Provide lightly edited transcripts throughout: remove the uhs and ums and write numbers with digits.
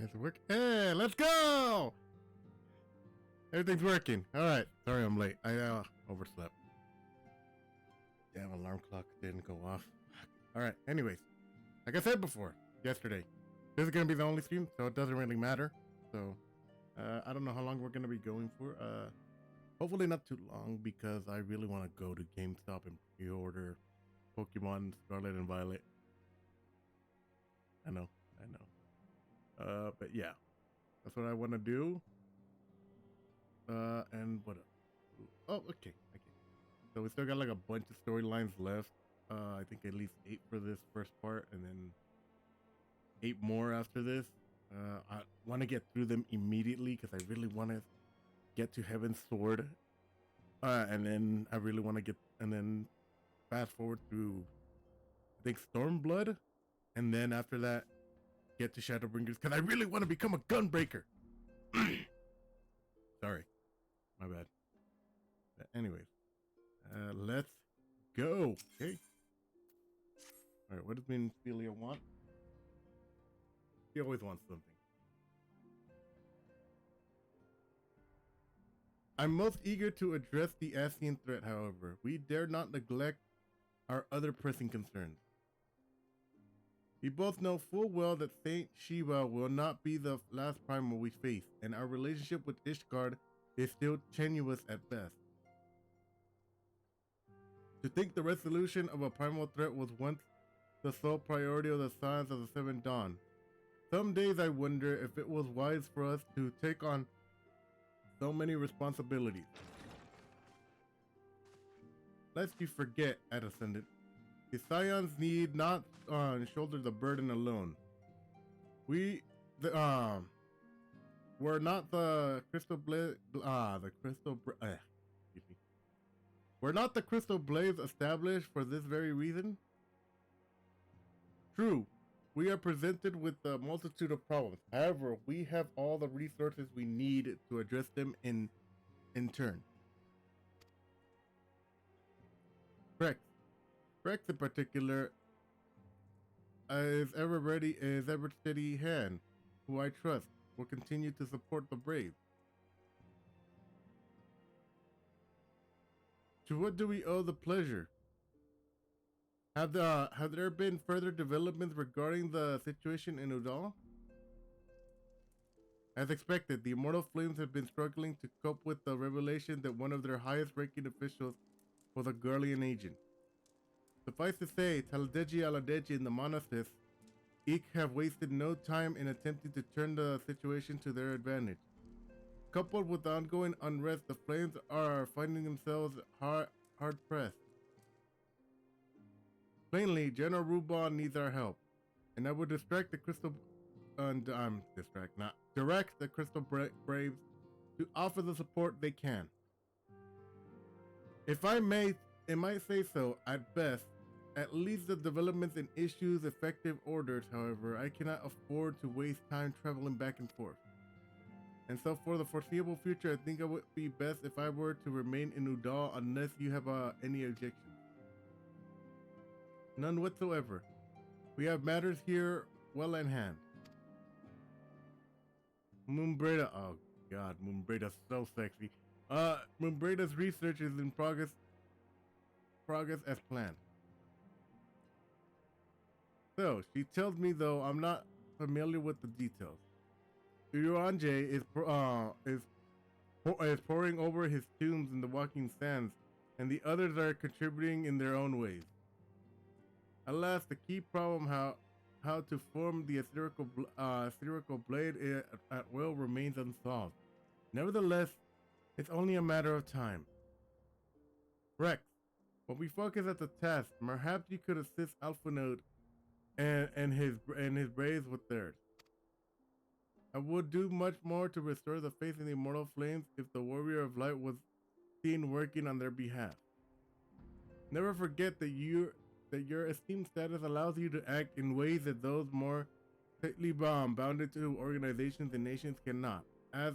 Has it work? Hey, let's go! Everything's working. Alright. Sorry I'm late. I overslept. Damn, alarm clock didn't go off. Alright, anyways. Like I said before, yesterday, this is going to be the only stream, so it doesn't really matter. So, I don't know how long we're going to be going for. Hopefully not too long, because I really want to go to GameStop and pre-order Pokemon Scarlet and Violet. I know. But yeah, that's what I want to do. And what else? Oh, okay. So we still got like a bunch of storylines left. I think at least 8 for this first part, and then 8 more after this. I want to get through them immediately because I really want to get to Heaven's Sword. And then I really want to then fast forward through, I think, Stormblood. And then after that, get to Shadowbringers because I really want to become a Gunbreaker. Sorry. My bad. But anyways, let's go. Okay. All right. What does Minfilia want? He always wants something. I'm most eager to address the Ascian threat, however. We dare not neglect our other pressing concerns. We both know full well that Saint Shiva will not be the last primal we face, and our relationship with Ishgard is still tenuous at best. To think the resolution of a primal threat was once the sole priority of the Scions of the Seventh Dawn. Some days I wonder if it was wise for us to take on so many responsibilities. Lest you forget, Ascendant, the Scions need not shoulder the burden alone. We're not the Crystal Blaze. We're not the Crystal Blaze established for this very reason. True, we are presented with a multitude of problems. However, we have all the resources we need to address them in turn. Rex in particular is ever steady hand, who I trust will continue to support the brave. To what do we owe the pleasure? Have there been further developments regarding the situation in Udal? As expected, the Immortal Flames have been struggling to cope with the revelation that one of their highest-ranking officials was a Garlean agent. Suffice to say, Aladeji and the Monastics each have wasted no time in attempting to turn the situation to their advantage. Coupled with the ongoing unrest, the Flames are finding themselves hard-pressed. Plainly, General Rubon needs our help, and I will direct the Crystal Braves to offer the support they can. If I might say so, at best, at least the developments and issues effective orders. However, I cannot afford to waste time traveling back and forth. And so for the foreseeable future, I think it would be best if I were to remain in Udal unless you have any objections. None whatsoever. We have matters here well in hand. Moonbreda, oh god, Moonbreda's so sexy. Moonbreda's research is in progress as planned. So, she tells me, though I'm not familiar with the details. Uruanje is poring over his tombs in the Walking Sands, and the others are contributing in their own ways. Alas, the key problem how to form the etherical blade at will remains unsolved. Nevertheless, it's only a matter of time. Rex, when we focus at the task, perhaps you could assist Alphonode and his braves with theirs. I would do much more to restore the faith in the Immortal Flames if the Warrior of Light was seen working on their behalf. Never forget that your esteemed status allows you to act in ways that those more tightly bounded to organizations and nations cannot. As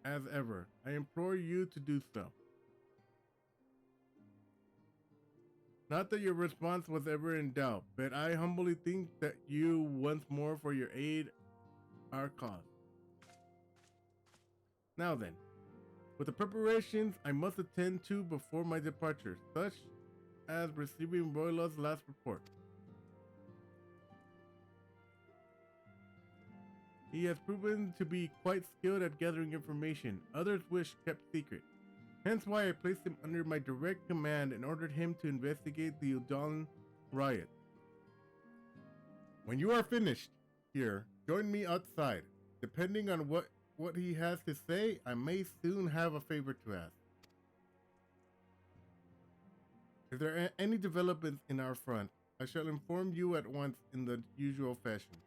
ever, I implore you to do so. Not that your response was ever in doubt, but I humbly think that you once more for your aid our cause. Now then, with the preparations I must attend to before my departure, such as receiving Royla's last report. He has proven to be quite skilled at gathering information others wish kept secret. Hence why I placed him under my direct command and ordered him to investigate the Udon riot. When you are finished here, join me outside. Depending on what he has to say, I may soon have a favor to ask. If there are any developments in our front, I shall inform you at once in the usual fashion.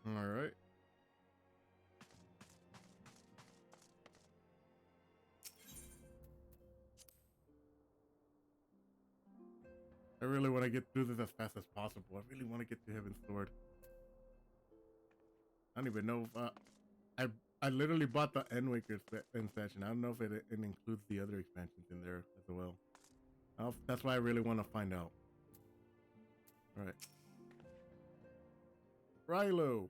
All right. I really want to get through this as fast as possible. I really want to get to Heaven's Sword. I don't even know if I literally bought the End Waker expansion. I don't know if it includes the other expansions in there as well. That's why I really want to find out. All right. Rilo.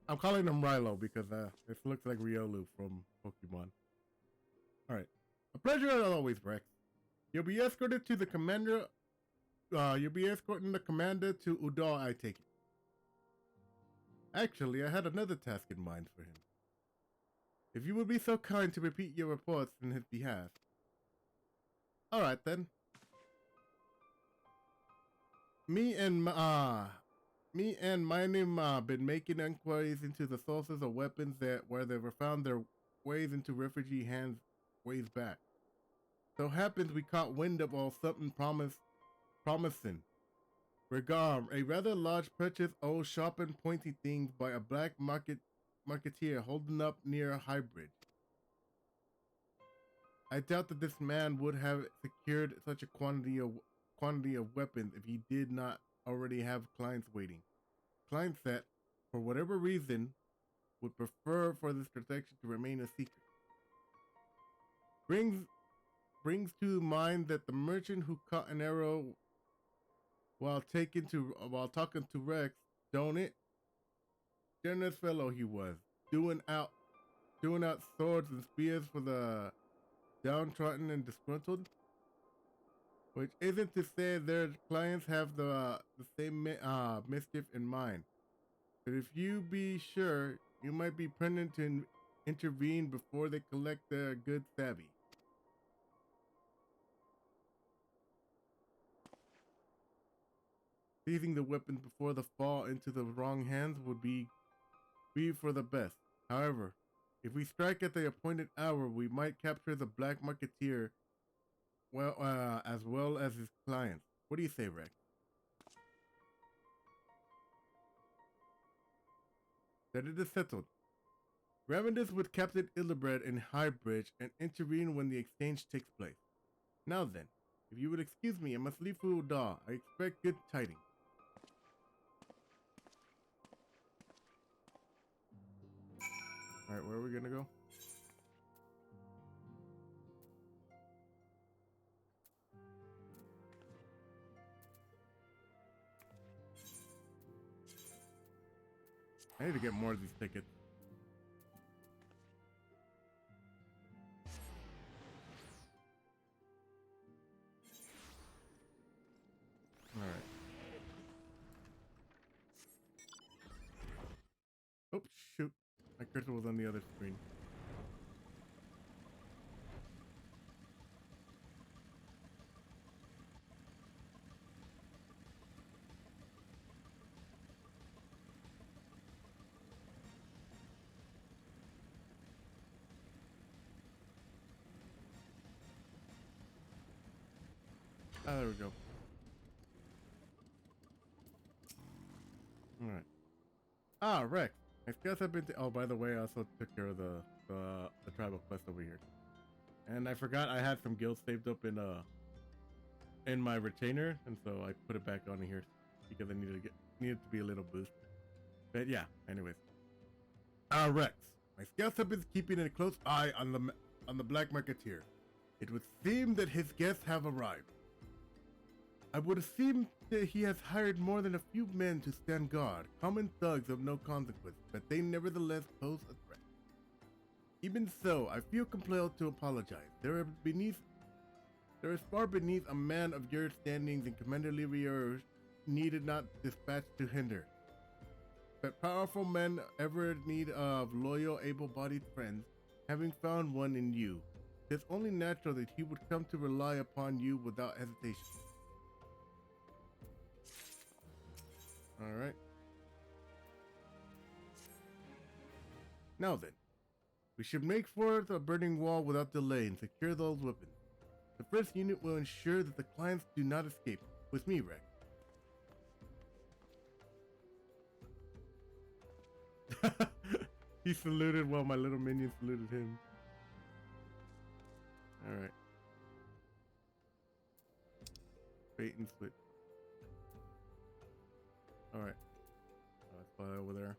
I'm calling him Rilo because it looks like Riolu from Pokemon. All right. A pleasure as always, Rex. You'll be escorted to the commander. You'll be escorting the commander to Udall, I take it. Actually, I had another task in mind for him. If you would be so kind to repeat your reports in his behalf. All right then. Me and my name been making inquiries into the sources of weapons where they were found their ways into refugee hands ways back. So happens we caught wind of all something promising. Regard a rather large purchase old sharp and pointy things by a black marketeer holding up near High Bridge. I doubt that this man would have secured such a quantity of weapons if he did not already have clients waiting. Clients that, for whatever reason, would prefer for this protection to remain a secret. Brings to mind that the merchant who caught an arrow while talking to Rex, don't it? Generous fellow he was, doing out swords and spears for the downtrodden and disgruntled. Which isn't to say their clients have the same mischief in mind. But if you be sure, you might be prudent to intervene before they collect their good savvy. Seizing the weapons before they fall into the wrong hands would be for the best. However, if we strike at the appointed hour, we might capture the black marketeer as well as his clients. What do you say, Rex? That it is settled. Ravendus with Captain Illibred in High Bridge and intervene when the exchange takes place. Now then, if you would excuse me, I must leave for Udall. I expect good tidings. Alright, where are we gonna go? I need to get more of these tickets. Alright. Oops, shoot. My cursor was on the other screen. Ah, there we go. Alright. Ah, Rex. I guess I've been to... Oh, by the way, I also took care of the tribal quest over here. And I forgot I had some gills saved up in my retainer, and so I put it back on here because I needed to be a little boost. But yeah, anyways. Rex. My scouts have been keeping a close eye on the black marketeer. It would seem that his guests have arrived. I would assume that he has hired more than a few men to stand guard, common thugs of no consequence, but they nevertheless pose a threat. Even so, I feel compelled to apologize. There is far beneath a man of your standings and Commander Liger needed not dispatch to hinder. But powerful men ever in need of loyal, able-bodied friends, having found one in you, it is only natural that he would come to rely upon you without hesitation. Alright. Now then, we should make for the burning wall without delay and secure those weapons. The first unit will ensure that the clients do not escape. With me, Rex. He saluted while my little minion saluted him. Alright. Bait and switch. Alright. Let's fly over there.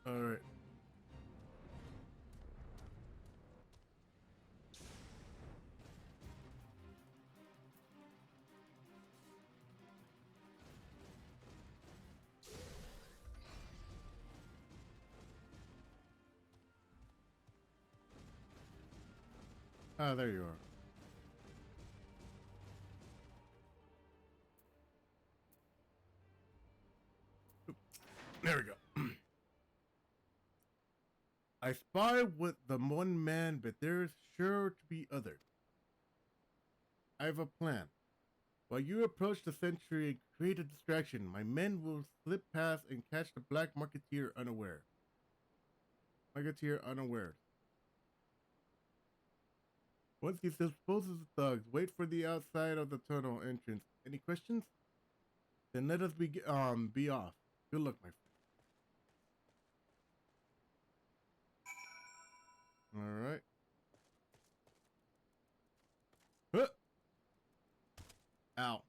Alright. Ah, there you are. Oop. There we go. I spy with the one man, but there's sure to be others. I have a plan. While you approach the sentry and create a distraction, my men will slip past and catch the black marketeer unaware. Once he disposes the thugs, wait for the outside of the tunnel entrance. Any questions? Then let us be off. Good luck, my friend. All right. Huh! Ow.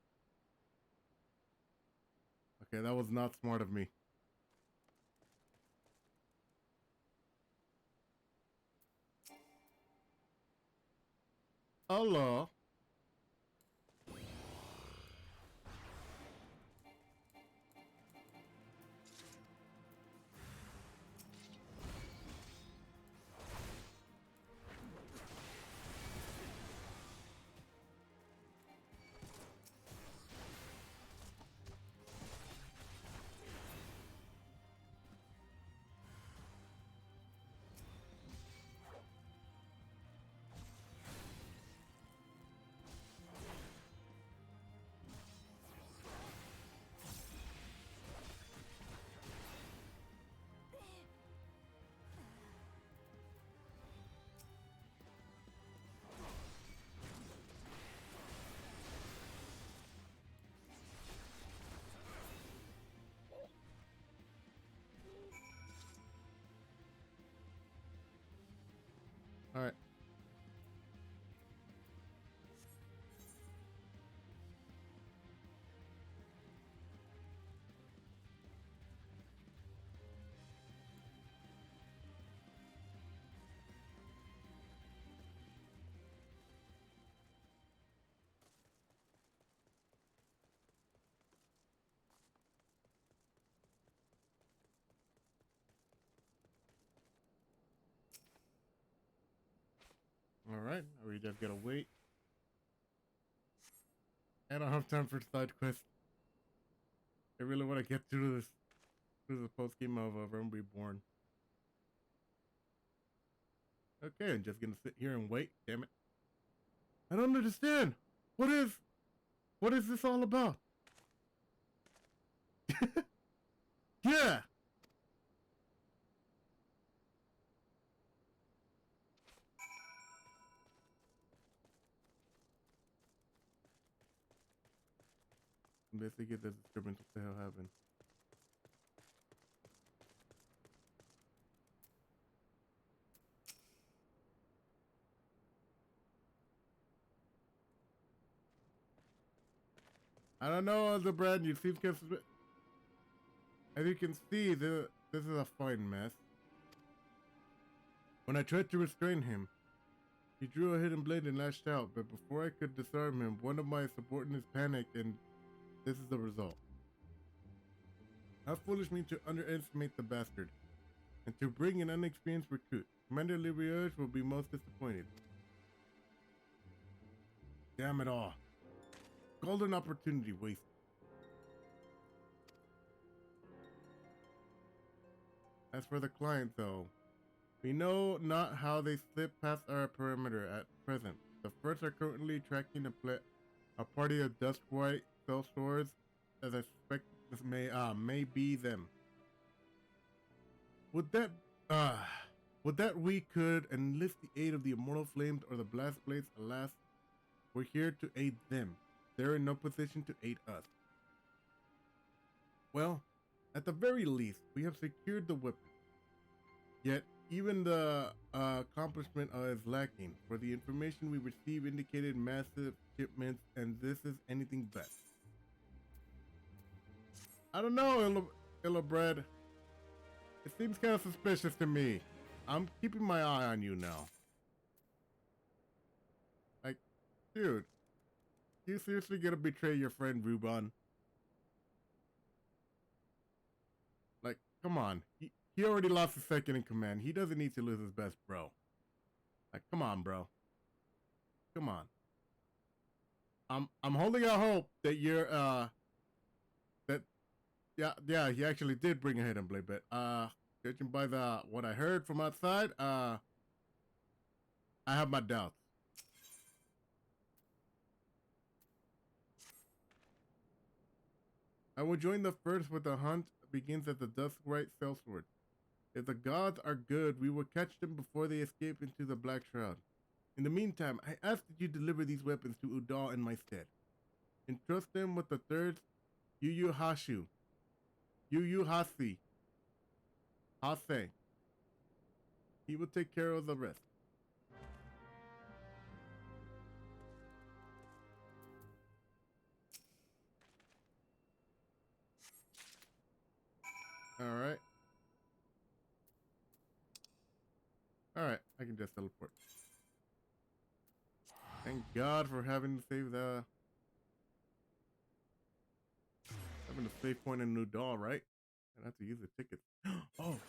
Okay, that was not smart of me. Allah. All right. All right. We just gotta wait. I don't have time for side quest. I really want to get through the post game of Realm Reborn. Okay, I'm just gonna sit here and wait. Damn it! I don't understand. What is this all about? Yeah. investigate the disturbance. What the hell happened? I don't know, Aldebrand. You seem as you can see, this is a fine mess. When I tried to restrain him, he drew a hidden blade and lashed out, but before I could disarm him, one of my subordinates panicked, and this is the result. How foolish me to underestimate the bastard, and to bring an unexperienced recruit. Commander Liger will be most disappointed. Damn it all. Golden opportunity wasted. As for the client, though, we know not how they slip past our perimeter at present. The first are currently tracking a party of dust white cell stores, as I suspect this may be them. Would that we could enlist the aid of the immortal flames or the blast blades? Alas, we're here to aid them. They're in no position to aid us. Well, at the very least, we have secured the weapon. Yet, even the accomplishment is lacking, for the information we received indicated massive shipments, and this is anything but. I don't know, Illibred. It seems kind of suspicious to me. I'm keeping my eye on you now. Like, dude, you seriously gonna betray your friend Ruban? Like, come on. He already lost his second in command. He doesn't need to lose his best bro. Like, come on, bro. Come on. I'm holding out hope that you're that yeah, he actually did bring a hidden blade, but judging by what I heard from outside, I have my doubts. I will join the first, with the hunt begins at the Duskbright Sellsword. If the gods are good, we will catch them before they escape into the Black Shroud. In the meantime, I ask that you deliver these weapons to Udal in my stead. Entrust them with the third Yu Hase. He will take care of the rest. Alright. Alright, I can just teleport. Thank God for having to save having a save point in Udal, right? I have to use the ticket. Oh!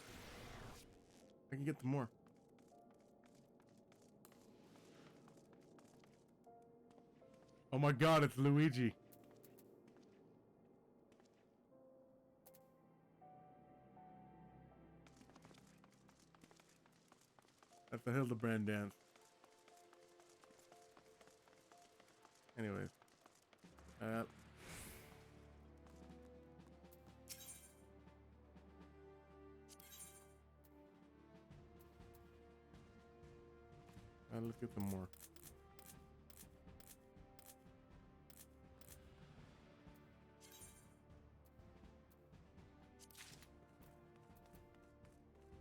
I can get some more. Oh my God, it's Luigi. That's the Hildebrand dance. Anyways. Let's get some more.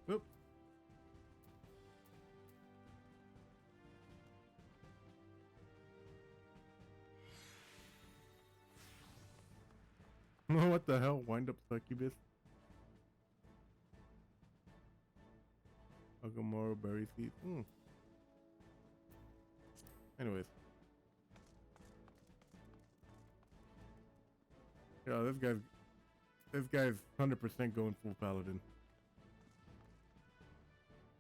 Whoop. What the hell? Wind up succubus? Agamoro berry seed. Anyways. Yeah, this guy's 100% going full paladin.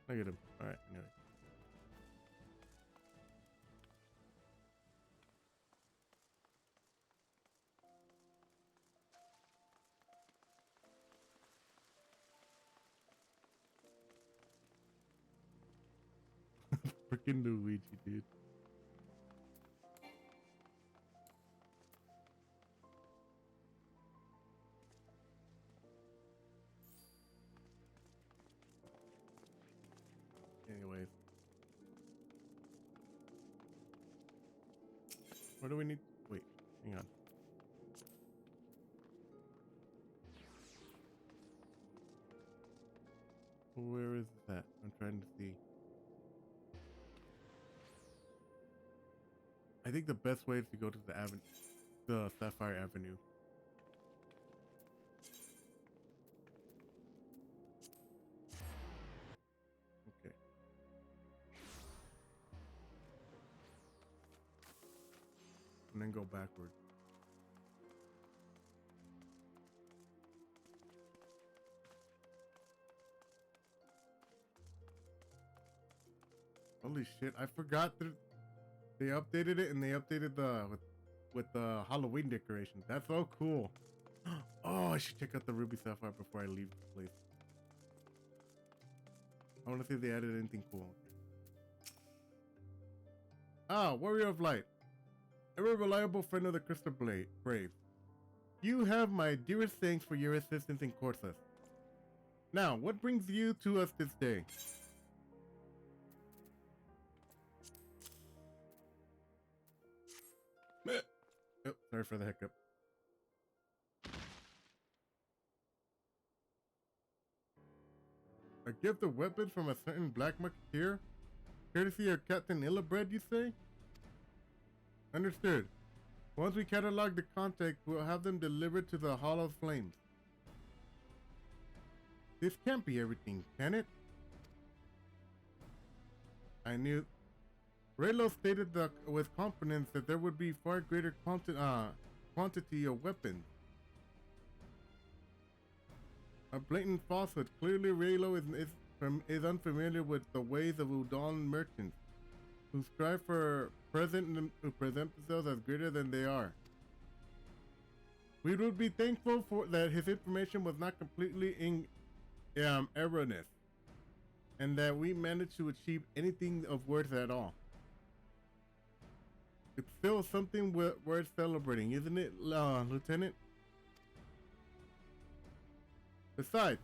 Look at him. Alright, anyway. Freaking Luigi, dude. Anyways. What do we need? Wait, hang on. Where is that? I'm trying to see. I think the best way is to go to the Sapphire Avenue. Okay. And then go backwards. Holy shit! I forgot that they updated it, and they updated with the Halloween decorations. That's so cool. Oh, I should check out the Ruby Sapphire before I leave the place. I want to see if they added anything cool. Ah, Warrior of Light. Ever reliable friend of the Crystal Brave. You have my dearest thanks for your assistance in Corsus. Now, what brings you to us this day? Oh, sorry for the hiccup. A gift of weapons from a certain black marketeer? Courtesy of Captain Illibred, you say? Understood. Once we catalog the contact, we'll have them delivered to the Hall of Flames. This can't be everything, can it? I knew. Raylo stated that with confidence that there would be far greater quantity of weapons. A blatant falsehood. Clearly, Raylo is unfamiliar with the ways of Udon merchants, who strive to present themselves as greater than they are. We would be thankful for that his information was not completely erroneous, and that we managed to achieve anything of worth at all. It's still something worth celebrating, isn't it, Lieutenant? Besides,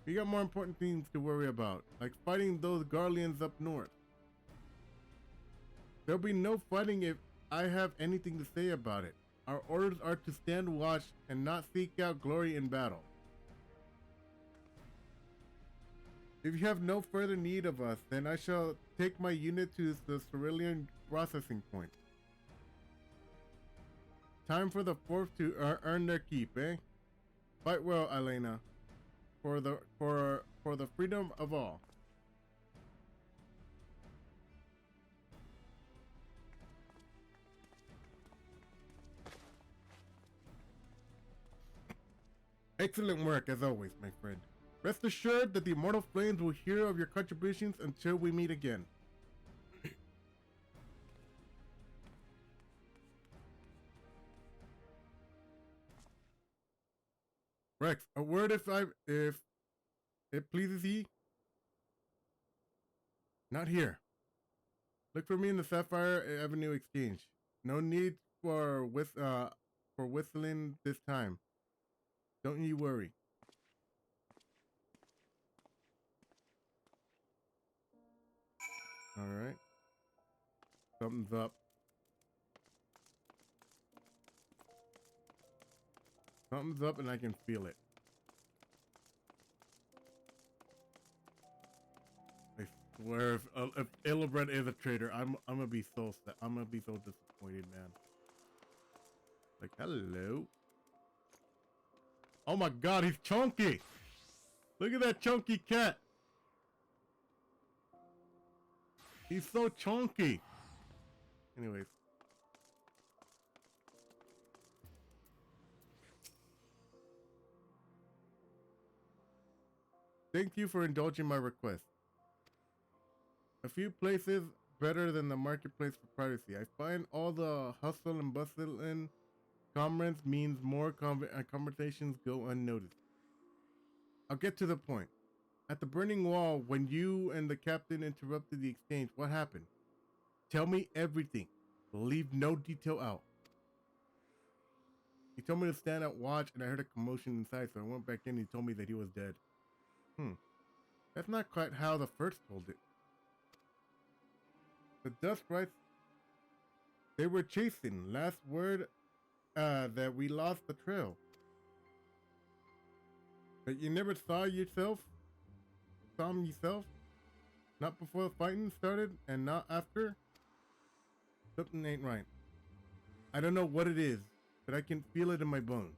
we got more important things to worry about, like fighting those Garleans up north. There'll be no fighting if I have anything to say about it. Our orders are to stand watch and not seek out glory in battle. If you have no further need of us, then I shall take my unit to the Cerulean processing point. Time for the fourth to earn their keep, eh? Fight well, Elena. For the freedom of all. Excellent work as always, my friend. Rest assured that the immortal flames will hear of your contributions until we meet again. Rex, a word if it pleases ye. Not here. Look for me in the Sapphire Avenue Exchange. No need for whistling this time. Don't you worry. All right. Something's up. Something's up, and I can feel it. I swear, if Illibred is a traitor, I'm gonna be so sad. I'm gonna be so disappointed, man. Like, hello. Oh my God, he's chunky. Look at that chunky cat. He's so chunky. Anyways. Thank you for indulging my request. A few places better than the marketplace for privacy. I find all the hustle and bustle in commerce means more conversations go unnoticed. I'll get to the point. At the burning wall, when you and the captain interrupted the exchange, what happened? Tell me everything. Leave no detail out. He told me to stand at watch, and I heard a commotion inside, so I went back in and he told me that he was dead. That's not quite how the first told it. The Dusk writes, they were chasing. Last word, that we lost the trail. But you never saw yourself? saw him yourself? Not before the fighting started and not after? Something ain't right. I don't know what it is, but I can feel it in my bones.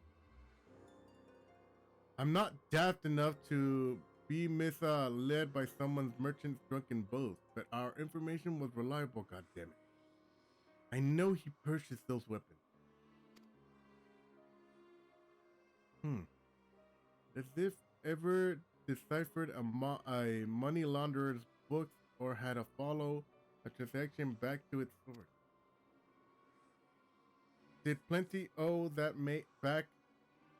I'm not daft enough to be misled by someone's merchant's drunken boast, but our information was reliable, goddammit. I know he purchased those weapons. As if ever deciphered a money launderer's books or had to follow a transaction back to its source. Did plenty owe that back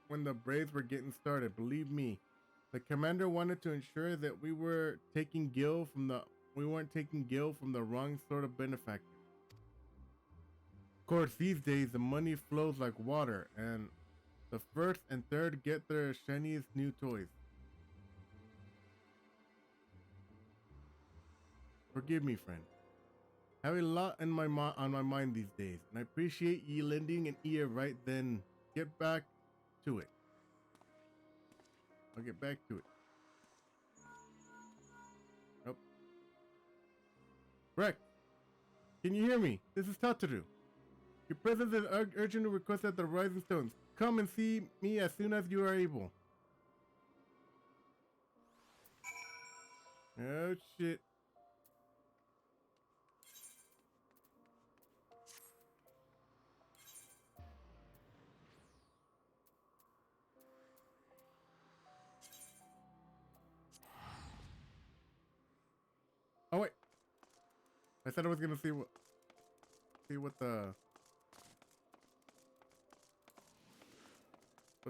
when the Braves were getting started. Believe me, the commander wanted to ensure that we weren't taking Gil from the wrong sort of benefactor. Of course, these days the money flows like water, and the first and third get their shiniest new toys. Forgive me, friend. I have a lot on my mind these days, and I appreciate ye lending an ear right then. Get back to it. I'll get back to it. Nope. Breck, can you hear me? This is Tataru. Your presence is urgent request at the Rising Stones. Come and see me as soon as you are able. Oh shit. Oh wait. I said I was gonna see what the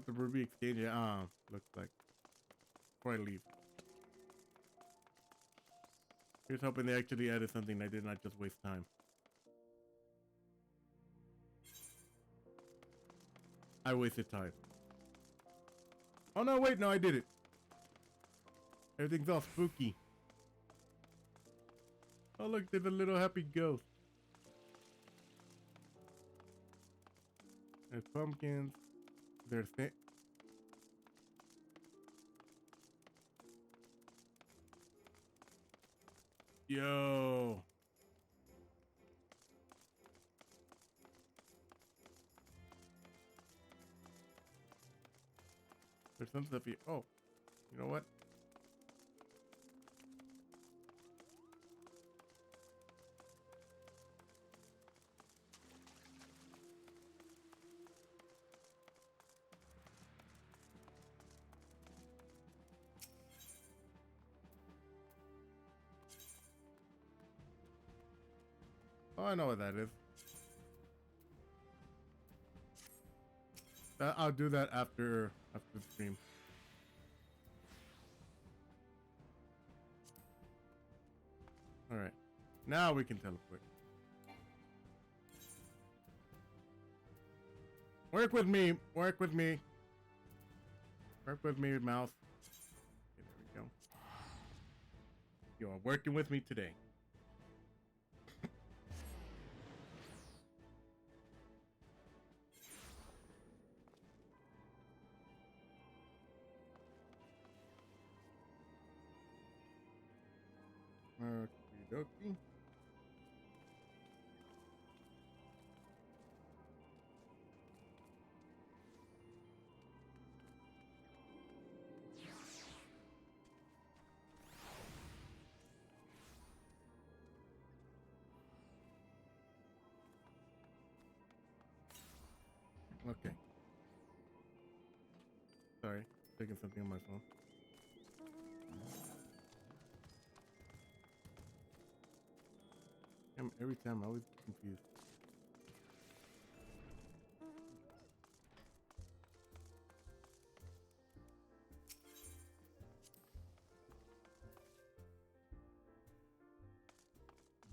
Ruby Exchange looks like before I leave. Here's hoping they actually added something. I did not just waste time. I wasted time. Oh no, wait, no, I did it. Everything's all spooky. Oh look, there's a little happy ghost. There's pumpkins. There's Yo. There's some stuff here. Oh, you know what? Oh, I know what that is. I'll do that after the stream. All right, now we can teleport. Work with me. Work with me. Work with me, mouse. Okay, there we go. You are working with me today. Okie dokie. Okay. Sorry, taking something on my phone. Every time I always get confused.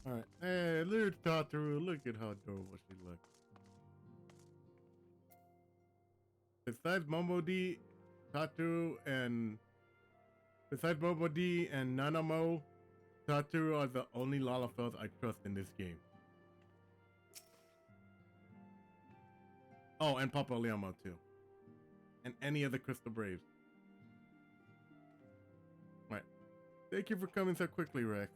Alright. Hey, little Tataru, look at how adorable she looks. Besides Momo D, Tataru, and Nanamo, Tataru are the only Lalafels I trust in this game. Oh, and Papa Liamo too. And any of the Crystal Braves. Right. Thank you for coming so quickly, Rex.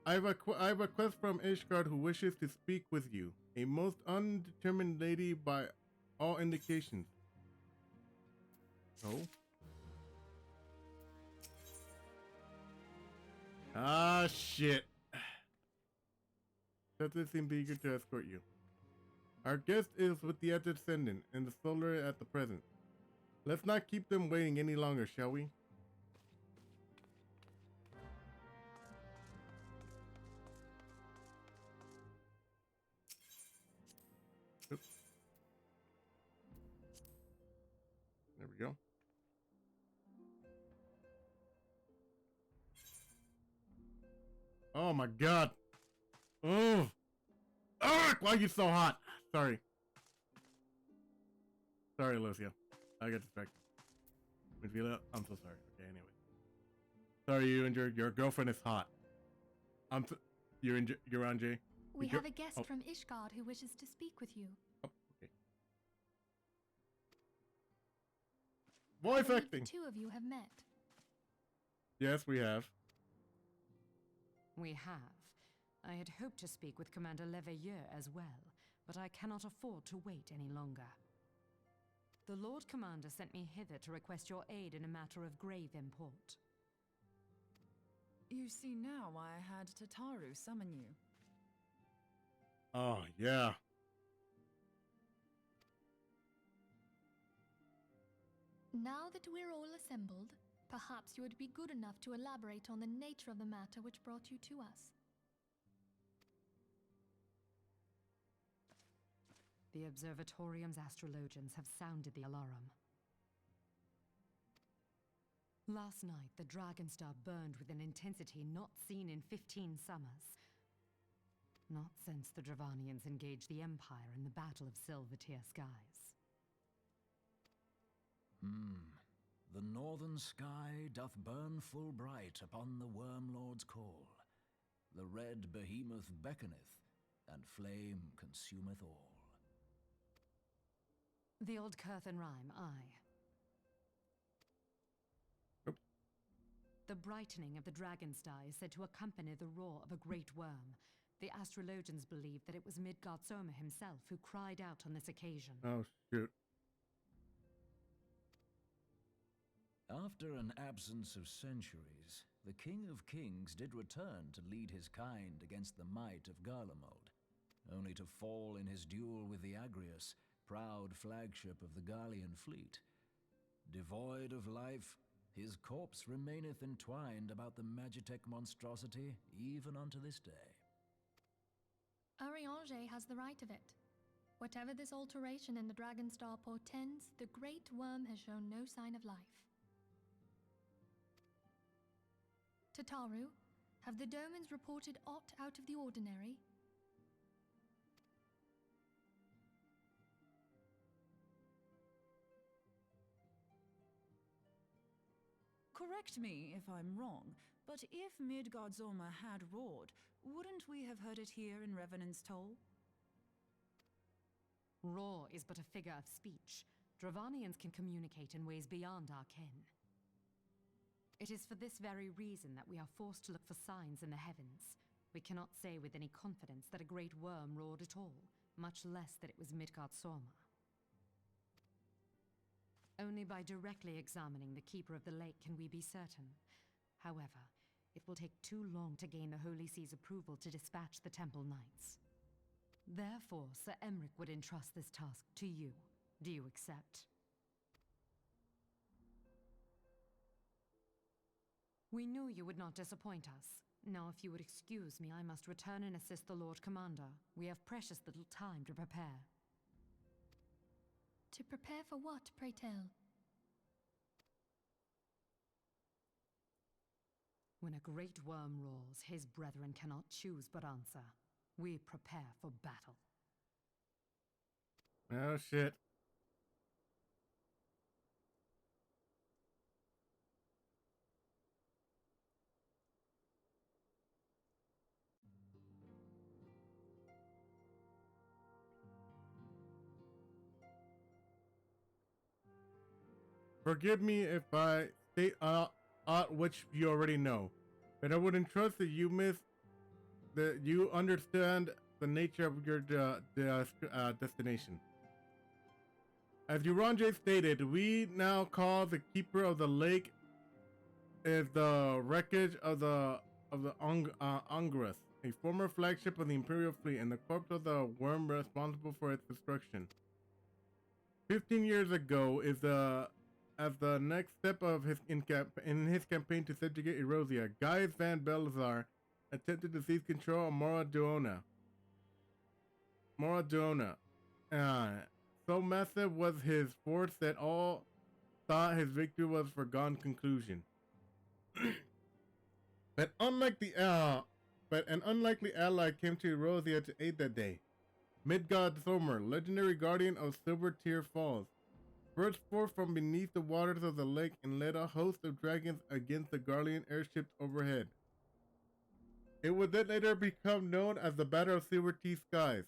I have a quest from Ishgard who wishes to speak with you. A most undetermined lady by all indications. Oh? Ah, shit. Doesn't seem eager to escort you. Our guest is with the Descendant and the Solar at the present. Let's not keep them waiting any longer, shall we? Oops. There we go. Oh my god. Oh. Ah, why are you so hot? Sorry. Sorry, Lucia. I got distracted. I'm so sorry. Okay, anyway. Sorry, you and your girlfriend is hot. You're on, Jay. We have a guest from Ishgard who wishes to speak with you. Oh, okay. Voice acting. The two of you have met. Yes, we have. We have. I had hoped to speak with Commander Liger as well, but I cannot afford to wait any longer. The Lord Commander sent me hither to request your aid in a matter of grave import. You see now why I had Tataru summon you. Oh, yeah. Now that we're all assembled, perhaps you would be good enough to elaborate on the nature of the matter which brought you to us. The Observatorium's astrologians have sounded the alarm. Last night, the Dragonstar burned with an intensity not seen in 15 summers. Not since the Dravanians engaged the Empire in the Battle of Silvertear Skies. The northern sky doth burn full bright upon the Wormlord's call. The red behemoth beckoneth, and flame consumeth all. The old Curthan rhyme, aye. Nope. The brightening of the Dragonstar is said to accompany the roar of a great worm. The astrologians believe that it was Midgard Soma himself who cried out on this occasion. Oh, shoot. After an absence of centuries, the King of Kings did return to lead his kind against the might of Garlemald, only to fall in his duel with the Agrius, proud flagship of the Gallian fleet. Devoid of life, his corpse remaineth entwined about the Magitech monstrosity even unto this day. Ariange has the right of it. Whatever this alteration in the Dragonstar portends, the Great Worm has shown no sign of life. Tataru, have the Domans reported aught out of the ordinary? Correct me if I'm wrong, but if Midgard Zorma had roared, wouldn't we have heard it here in Revenant's Toll? Roar is but a figure of speech. Dravanians can communicate in ways beyond our ken. It is for this very reason that we are forced to look for signs in the heavens. We cannot say with any confidence that a great worm roared at all, much less that it was Midgard Sorma. Only by directly examining the Keeper of the Lake can we be certain. However, it will take too long to gain the Holy See's approval to dispatch the Temple Knights. Therefore, Sir Emric would entrust this task to you. Do you accept? We knew you would not disappoint us. Now, if you would excuse me, I must return and assist the Lord Commander. We have precious little time to prepare. To prepare for what, pray tell? When a great worm roars, his brethren cannot choose but answer. We prepare for battle. Oh, shit. Forgive me if I state which you already know, but I would entrust that you understand the nature of your destination. As Uranjay stated, we now call the keeper of the lake is the wreckage of the Angrus, a former flagship of the Imperial fleet, and the corpse of the worm responsible for its destruction. 15 years ago, as the next step of in his campaign to subjugate Erosia, Gaius Van Belazar attempted to seize control of Mora Duona. So massive was his force that all thought his victory was a foregone conclusion. But an unlikely ally came to Erosia to aid that day. Midgard Thormer, legendary guardian of Silver Tear Falls, burst forth from beneath the waters of the lake and led a host of dragons against the Garlean airships overhead. It would then later become known as the Battle of Silver Tear Skies,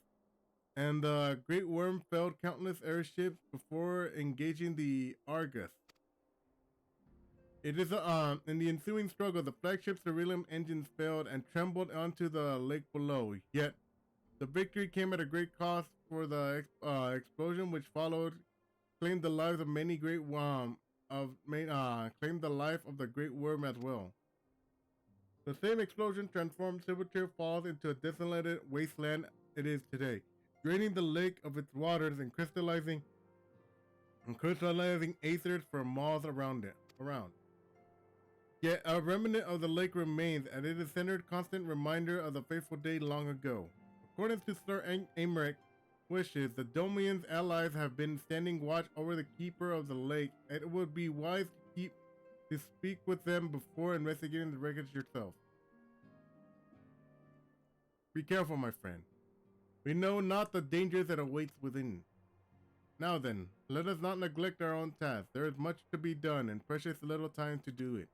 and the Great Worm felled countless airships before engaging the Argus. It is in the ensuing struggle, the flagship's Cerulean engines failed and trembled onto the lake below. Yet, the victory came at a great cost, for the explosion which followed claimed the lives of many claimed the life of the Great Worm as well. The same explosion transformed Silvertear Falls into a desolated wasteland it is today, draining the lake of its waters and crystallizing aethers from moths around. Yet a remnant of the lake remains, and it is centered constant reminder of the fateful day long ago. According to Sir Amric wishes, the Domian's allies have been standing watch over the keeper of the lake, and it would be wise to speak with them before investigating the wreckage yourself. Be careful, my friend. We know not the dangers that awaits within. Now then, let us not neglect our own task. There is much to be done, and precious little time to do it.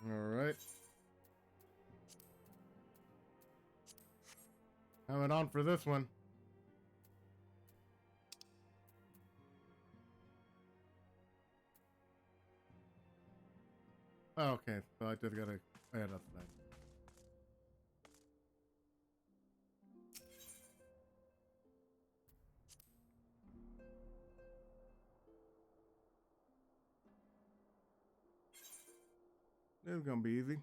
Alright. Coming on for this one. Oh, okay, so I just gotta add up that. This is gonna be easy.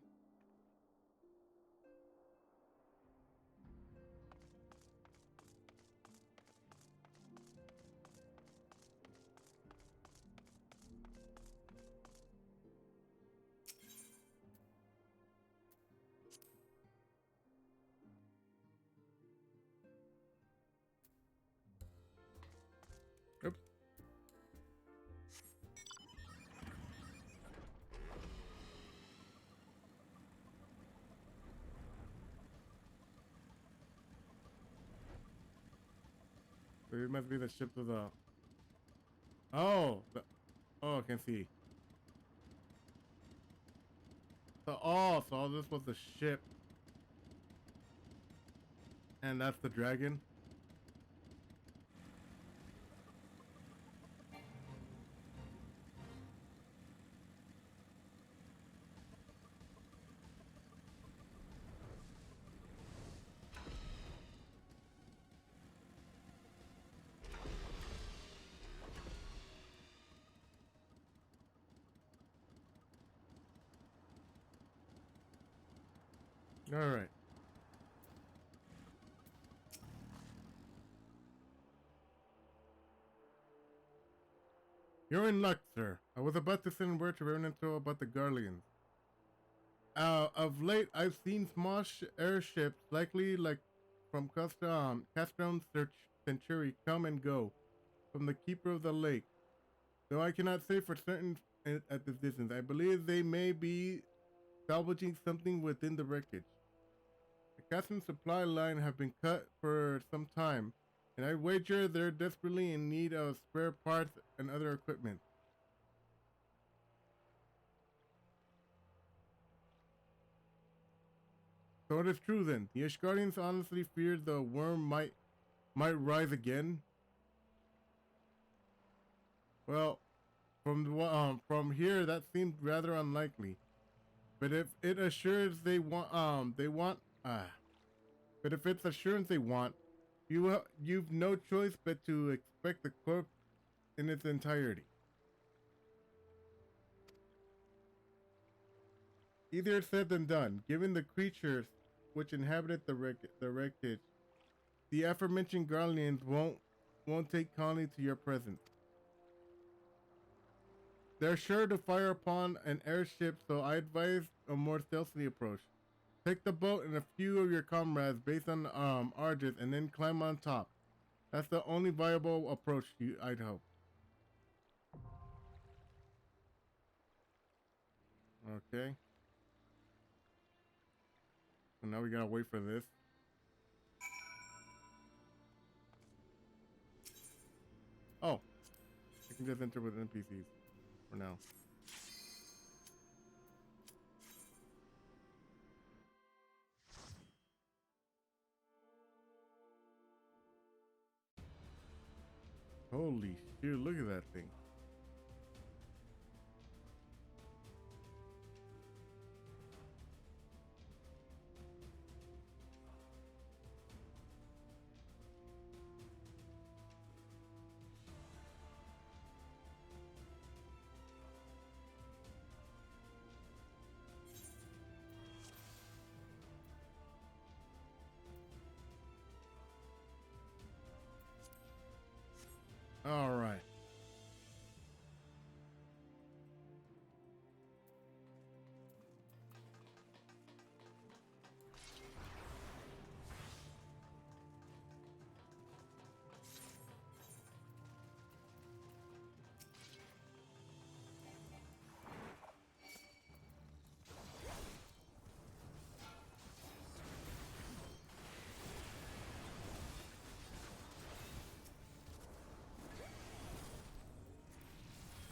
Oops. So it must be the ship to the... Oh! Oh, I can see. So all this was the ship. And that's the dragon? Alright. You're in luck, sir. I was about to send word to Revenanto about the Garleans. Of late, I've seen small airships, likely like from Castron Century, come and go from the Keeper of the Lake. Though I cannot say for certain at this distance, I believe they may be salvaging something within the wreckage. The Castron supply line have been cut for some time, and I wager they're desperately in need of spare parts and other equipment. So it is true then. The Ishgardians honestly feared the worm might rise again. Well, from here that seemed rather unlikely. But if it assures they want but if it's assurance they want, you've no choice but to expect the corpse in its entirety. Easier said than done. Given the creatures which inhabited the wreckage, the aforementioned Guardians won't take kindly to your presence. They're sure to fire upon an airship, so I advise a more stealthy approach. Take the boat and a few of your comrades based on Argus and then climb on top. That's the only viable approach, I'd hope. Okay. So now we gotta wait for this. Oh. I can just enter with NPCs for now. Holy shit, look at that thing. All right.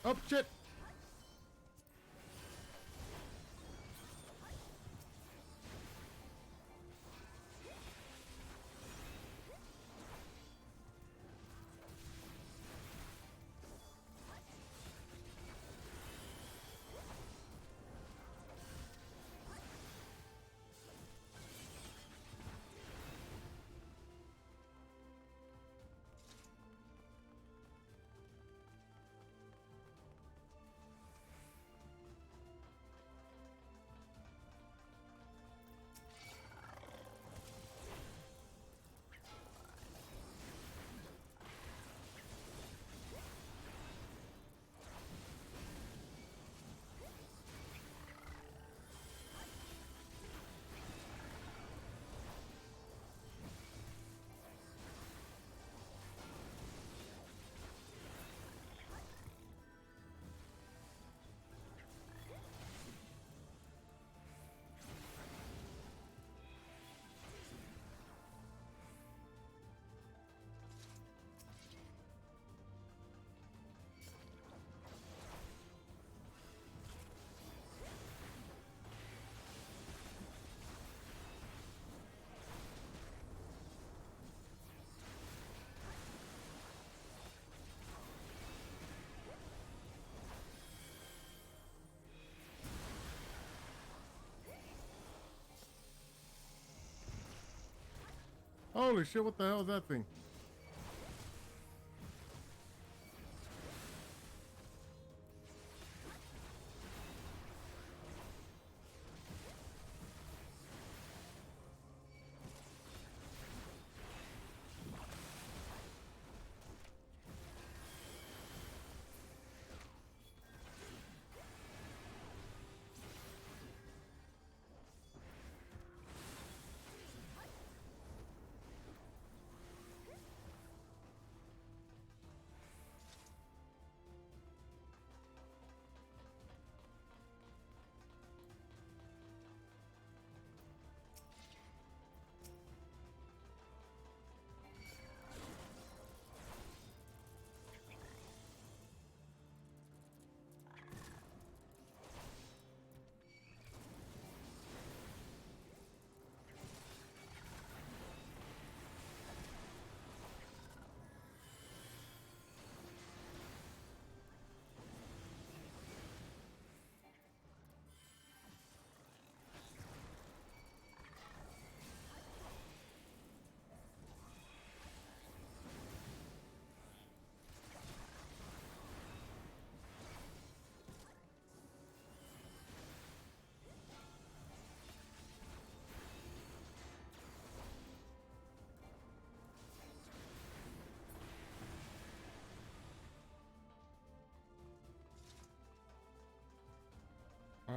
Oh shit. Holy shit, what the hell is that thing?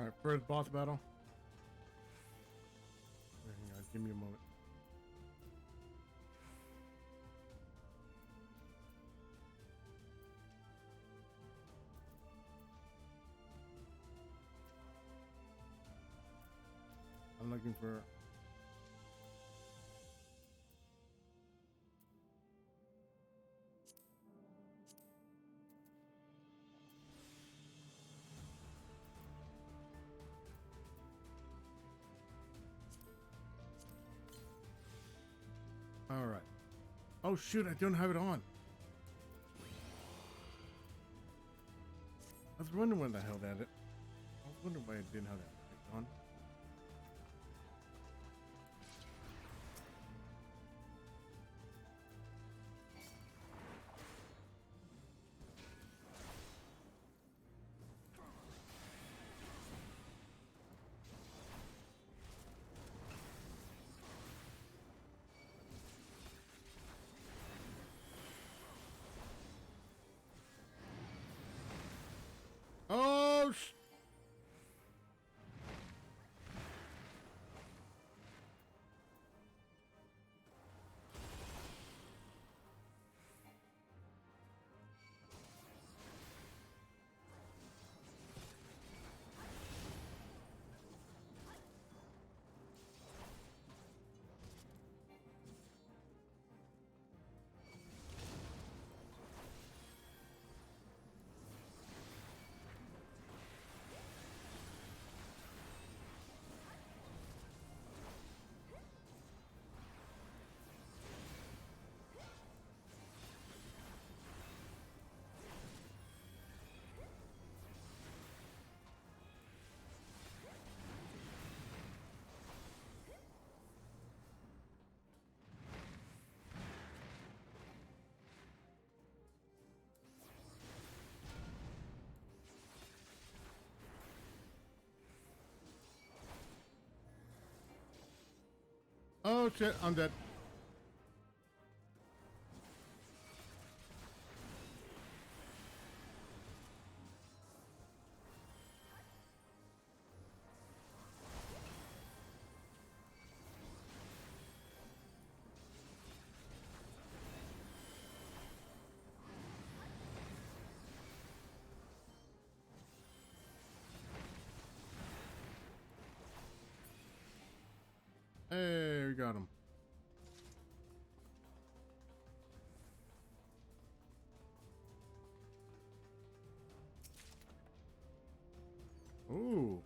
Alright, first boss battle. Hang on, give me a moment. I'm looking for... Alright. Oh shoot, I don't have it on. I was wondering when the hell that it. I was wondering why I didn't have that on. Oh Oh shit, I'm dead. Hey, we got him. Ooh.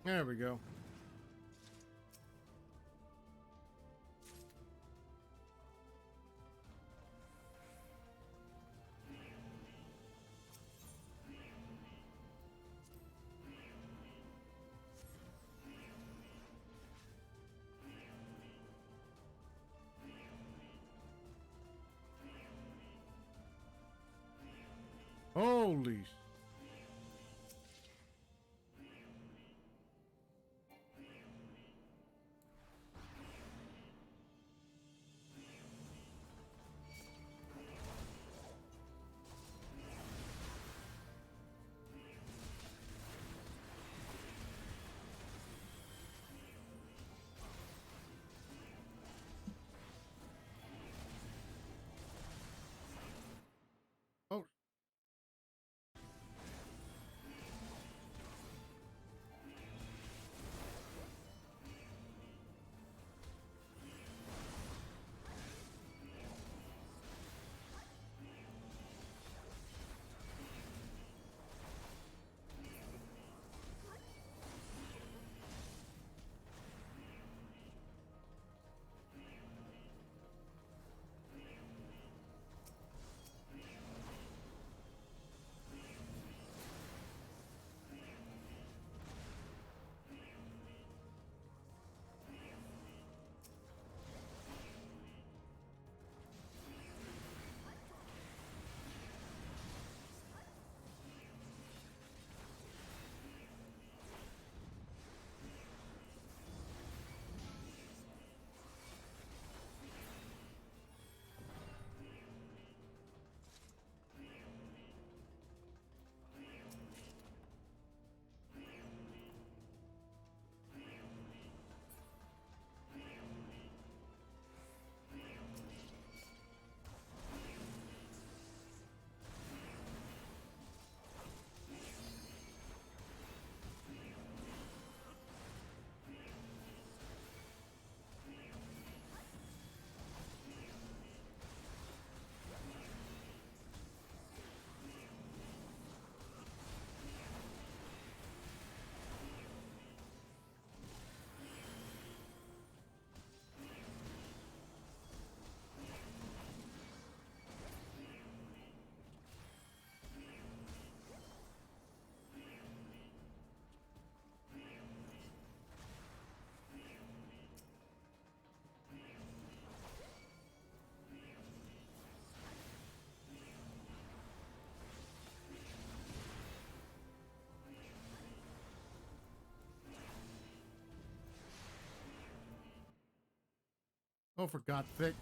There we go. Holy sh... Oh. Oh, for God's sake.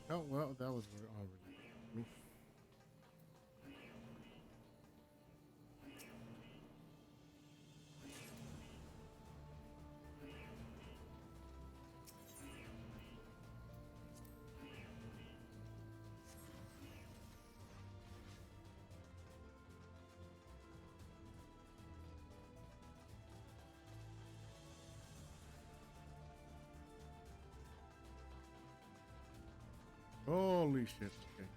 Oh, well, that was already me. Holy shit. Okay.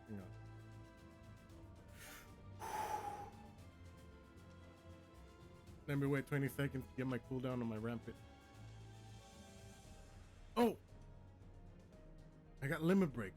Hang on. Let me wait 20 seconds to get my cooldown on my rampant. Oh! I got limit break.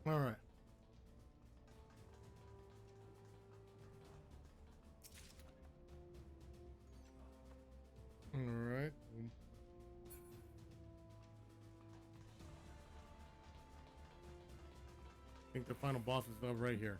All right. All right. I think the final boss is up right here.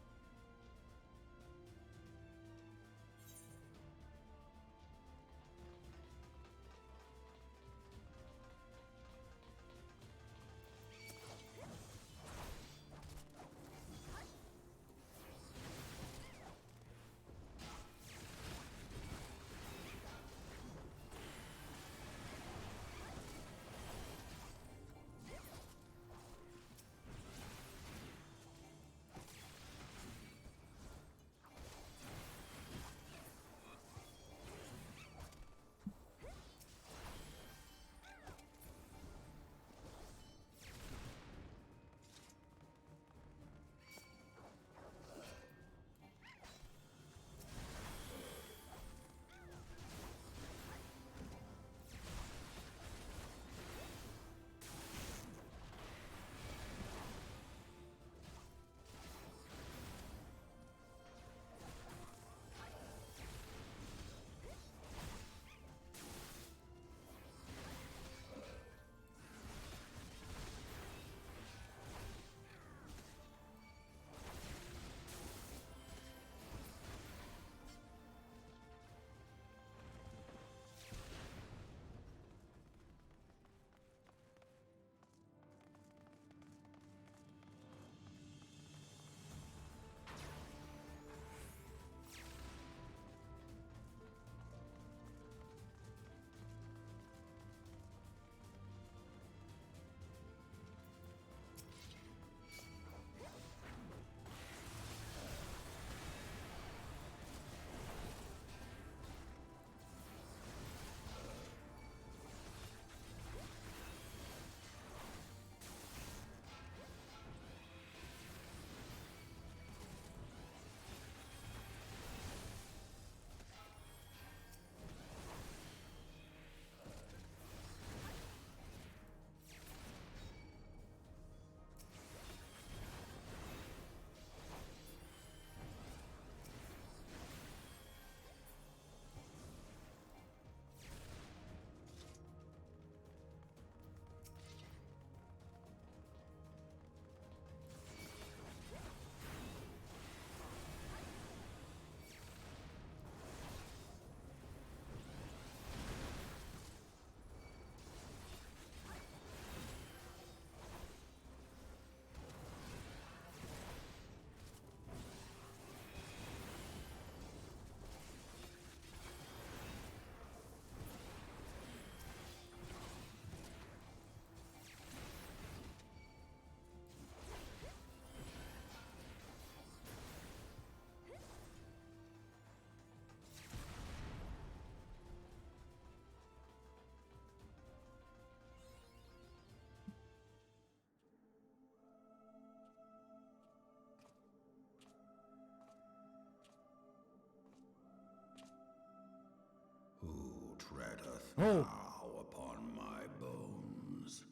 Oh. Bow upon my bones,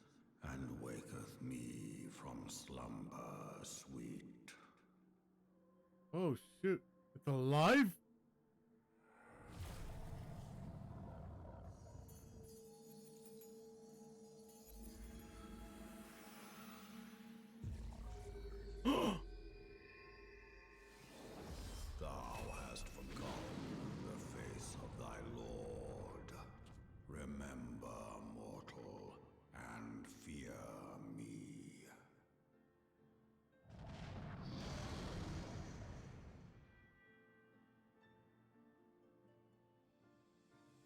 and waketh me from slumber sweet. Oh shoot. It's alive? Thou hast forgotten the face of thy lord. Remember, mortal, and fear me.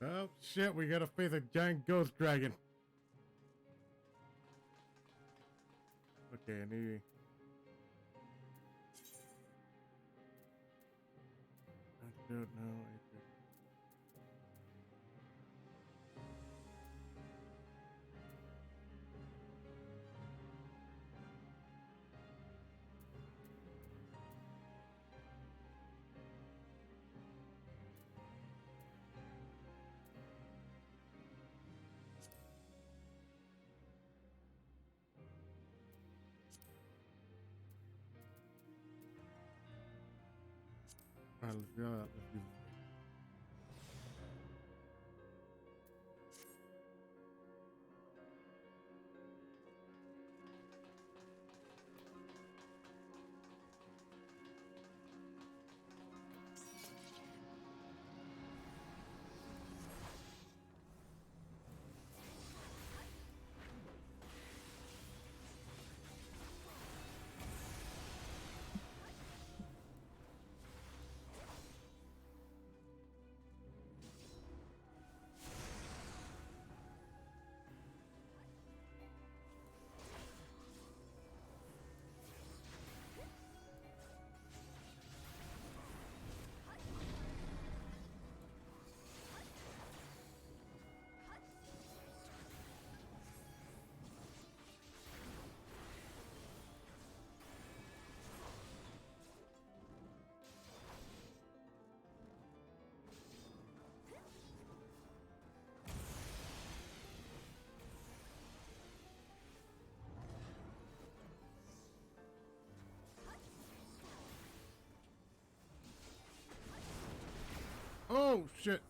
Oh shit, we gotta face a giant ghost dragon. Okay, I need. I don't know. Alright, let's go. Let's do this. Oh shit.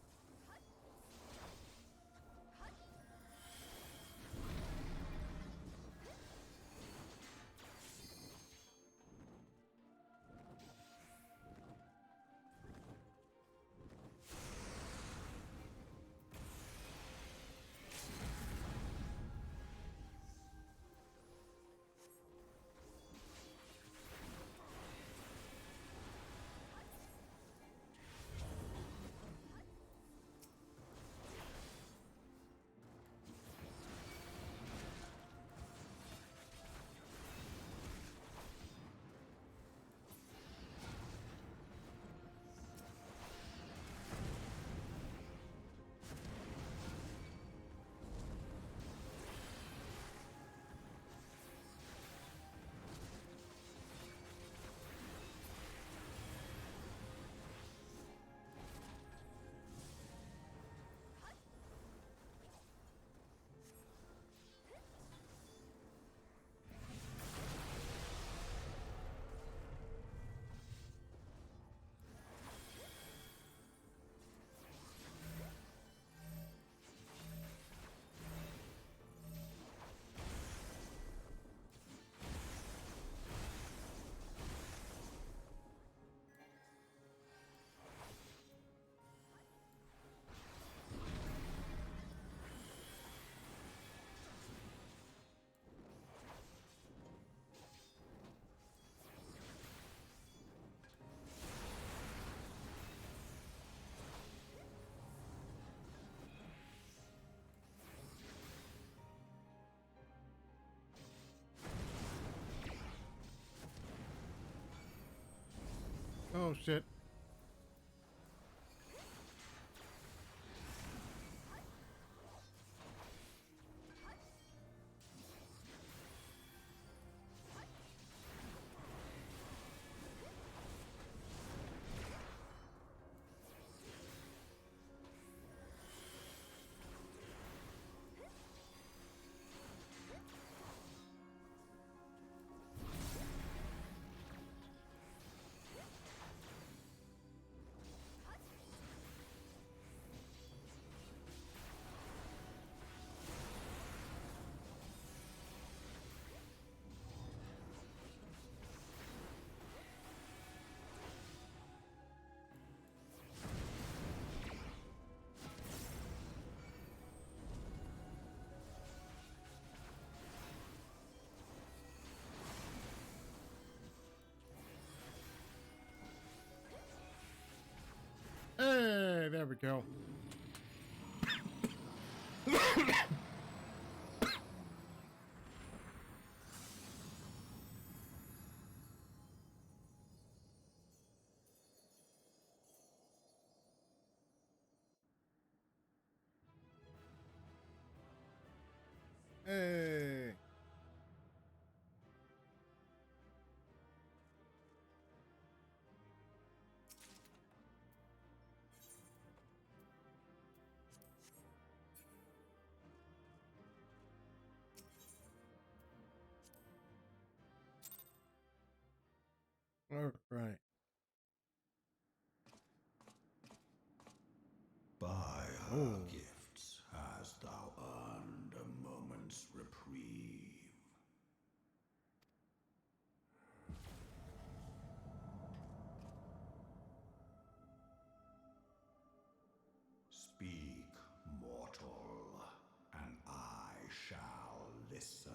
Oh shit. there we go. Hey. All right. By her Oh. gifts hast thou earned a moment's reprieve. Speak, mortal, and I shall listen.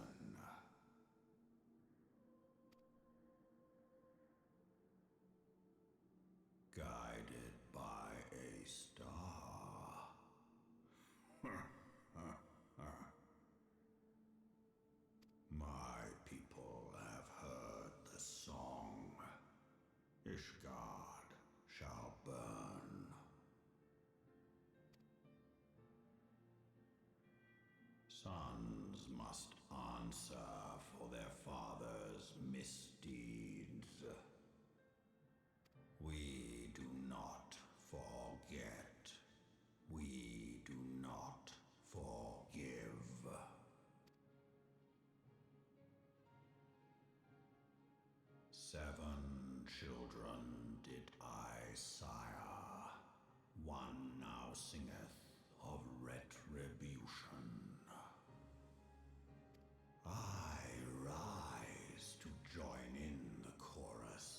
Guided by a star. My people have heard the song. Ishgard shall burn. Sons must answer for their father's misdeeds. We do not forget. We do not forgive. Seven children did I sire. One now singeth of retribution. I rise to join in the chorus.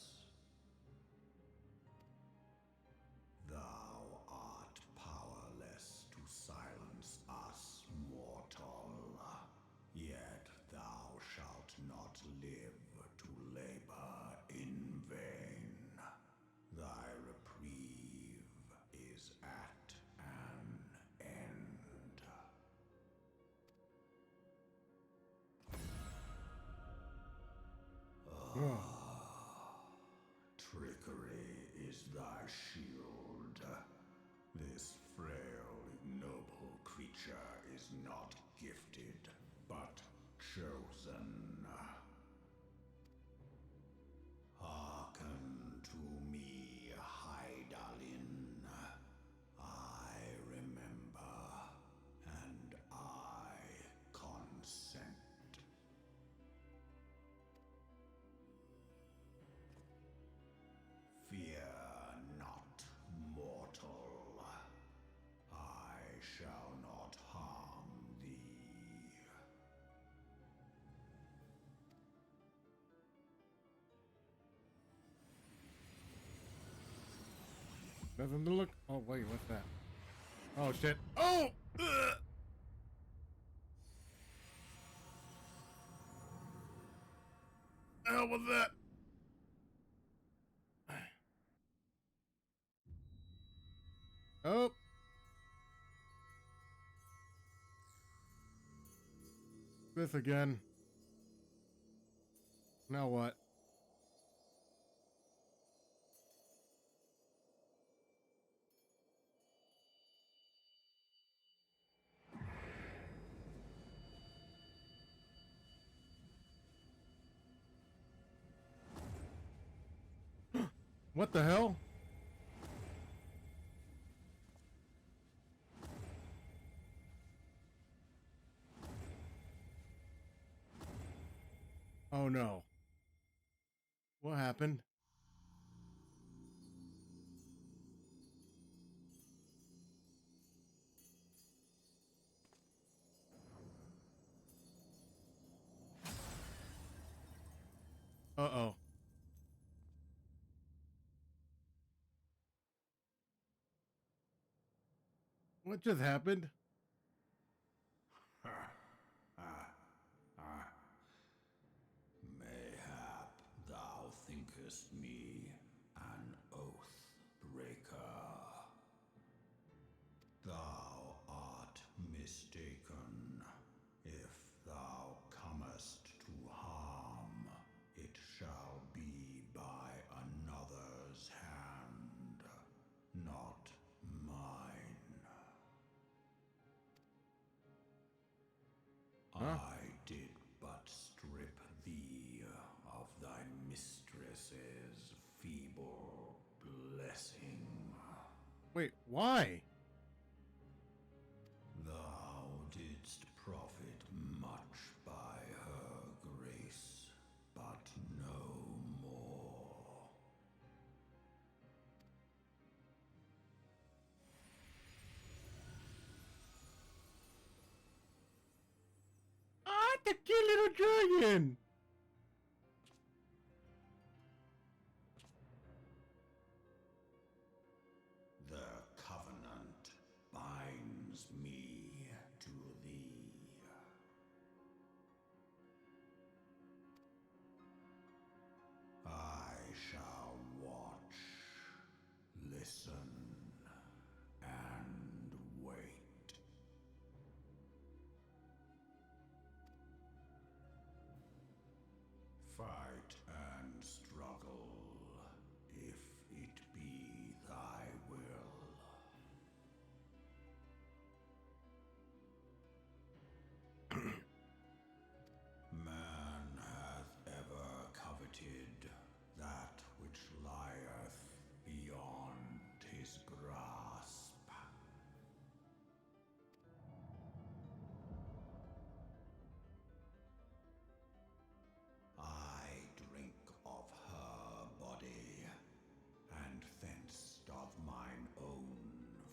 Thou art powerless to silence us, mortal. Yet thou shalt not live to labor in vain. Thy reprieve is at an end. Oh. Trickery is thy shield. This frail, ignoble creature is not gifted, but chosen. Hearken to me, Hydaelyn. I remember, and I consent. Fear not, mortal. I shall not harm thee. Nothing to look. Oh wait, what's that? Oh shit. Oh. Ugh. The hell was that? Oh. This again. Now what? What the hell? Oh no. What happened? Uh-oh. What just happened? Mayhap thou thinkest me an oath breaker. Wait, why? Thou didst profit much by her grace, but no more. Ah, the cute little dragon! The covenant binds me to thee. I shall watch, listen, and wait. Fight and struggle, if it be thy will. Man hath ever coveted that which lieth beyond his grasp. I drink of her body, and thence doth mine own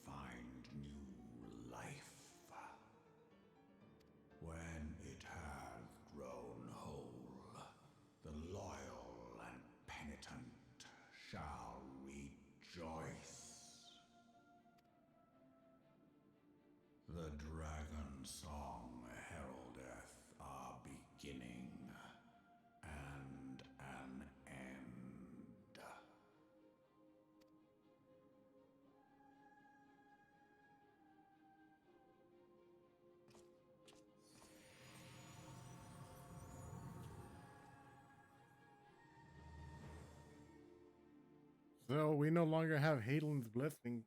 find new life. When it hath grown whole, the loyal and penitent shall rejoice. The dragon song heraldeth a beginning and an end. So we no longer have Hadelin's blessing.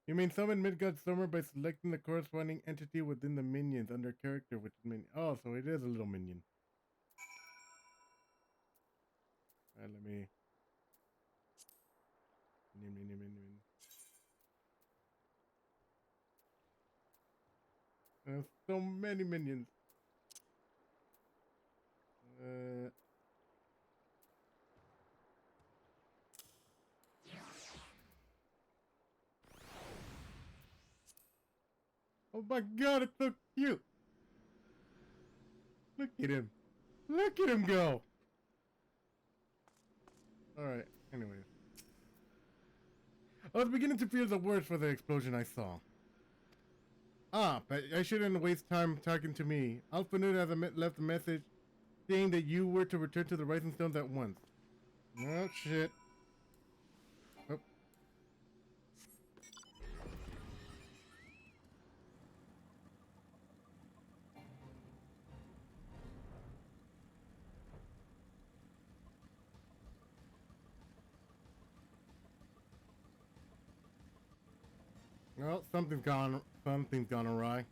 You may summon Midgard Summer by selecting the corresponding entity within the minions under character, which is minion. Oh, so it is a little minion. Alright, let me. Minion. There's so many minions. Oh my god, it's so cute. Look at him. Look at him go. Alright, anyways. I was beginning to fear the worst for the explosion I saw. Ah, but I shouldn't waste time talking to me. Alphanute has left a message saying that you were to return to the Rising Stones at once. Oh, shit. Oh. Well, something's gone awry.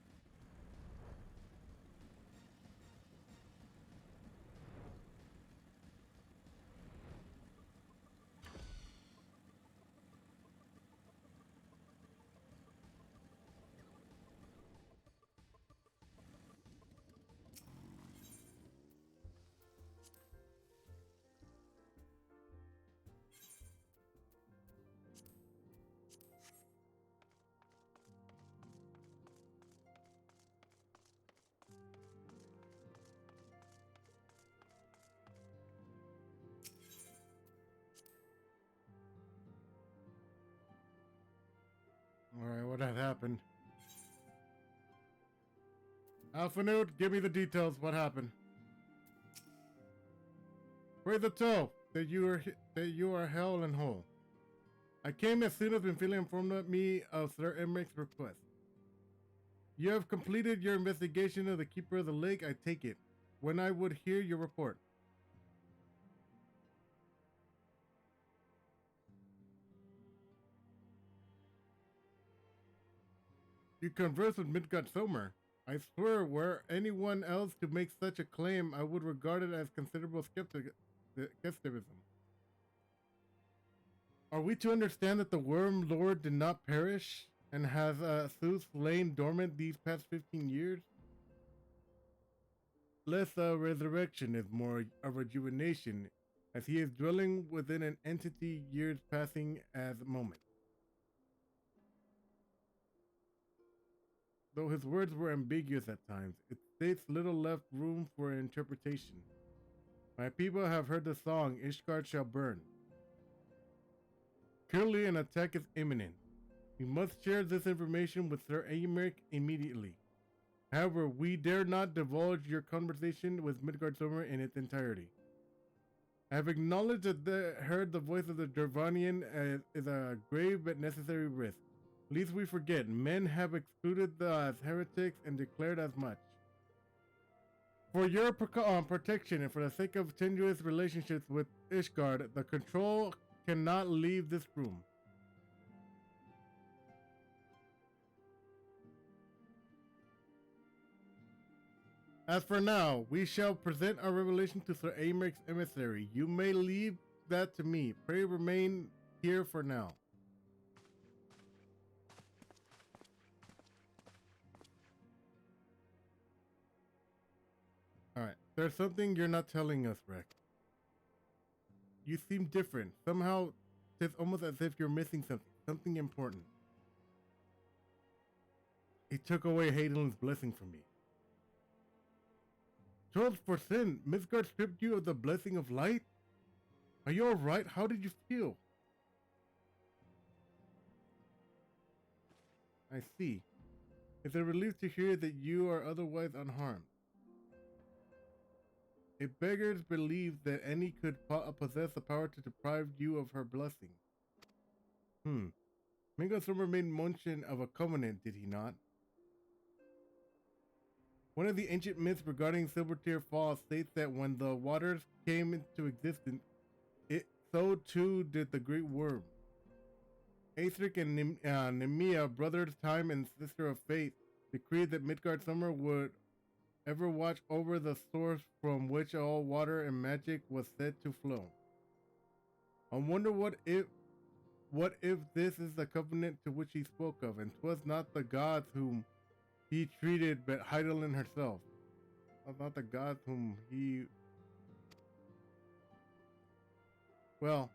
Alright, what had happened? Alphanute, give me the details. What happened? Praise the toe that you are hell and whole. I came as soon as Benfilia informed me of Sir Emmerich's request. You have completed your investigation of the Keeper of the Lake, I take it. When I would hear your report. You converse with Midgard Somer. I swear, were anyone else to make such a claim, I would regard it as considerable skepticism. Are we to understand that the Worm Lord did not perish and has Zeus lain dormant these past 15 years? Less a resurrection is more a rejuvenation, as he is dwelling within an entity, years passing as moments. Though his words were ambiguous at times, it states little left room for interpretation. My people have heard the song, Ishgard shall burn. Clearly an attack is imminent. We must share this information with Sir Aymeric immediately. However, we dare not divulge your conversation with Midgard Sommer in its entirety. I have acknowledged that heard the voice of the Dervanian is a grave but necessary risk. Lest we forget, men have excluded the as heretics and declared as much. For your protection and for the sake of tenuous relationships with Ishgard, the control cannot leave this room. As for now, we shall present our revelation to Sir Aymeric's emissary. You may leave that to me. Pray remain here for now. Alright, there's something you're not telling us, Rex. You seem different. Somehow, it's almost as if you're missing something important. He took away Hayden's blessing from me. 12%? Midgard stripped you of the blessing of light? Are you alright? How did you feel? I see. It's a relief to hear that you are otherwise unharmed. A beggar's belief that any could possess the power to deprive you of her blessing. Midgard Sommer made mention of a covenant, did he not? One of the ancient myths regarding Silvertear Falls states that when the waters came into existence, so too did the great worm. Aetheric and Nemea, brother of time and sister of fate, decreed that Midgard Sommer would ever watch over the source from which all water and magic was said to flow. I wonder what if this is the covenant to which he spoke of, and 'twas not the gods whom he treated, but Heidelin herself. Not the gods whom he... Well,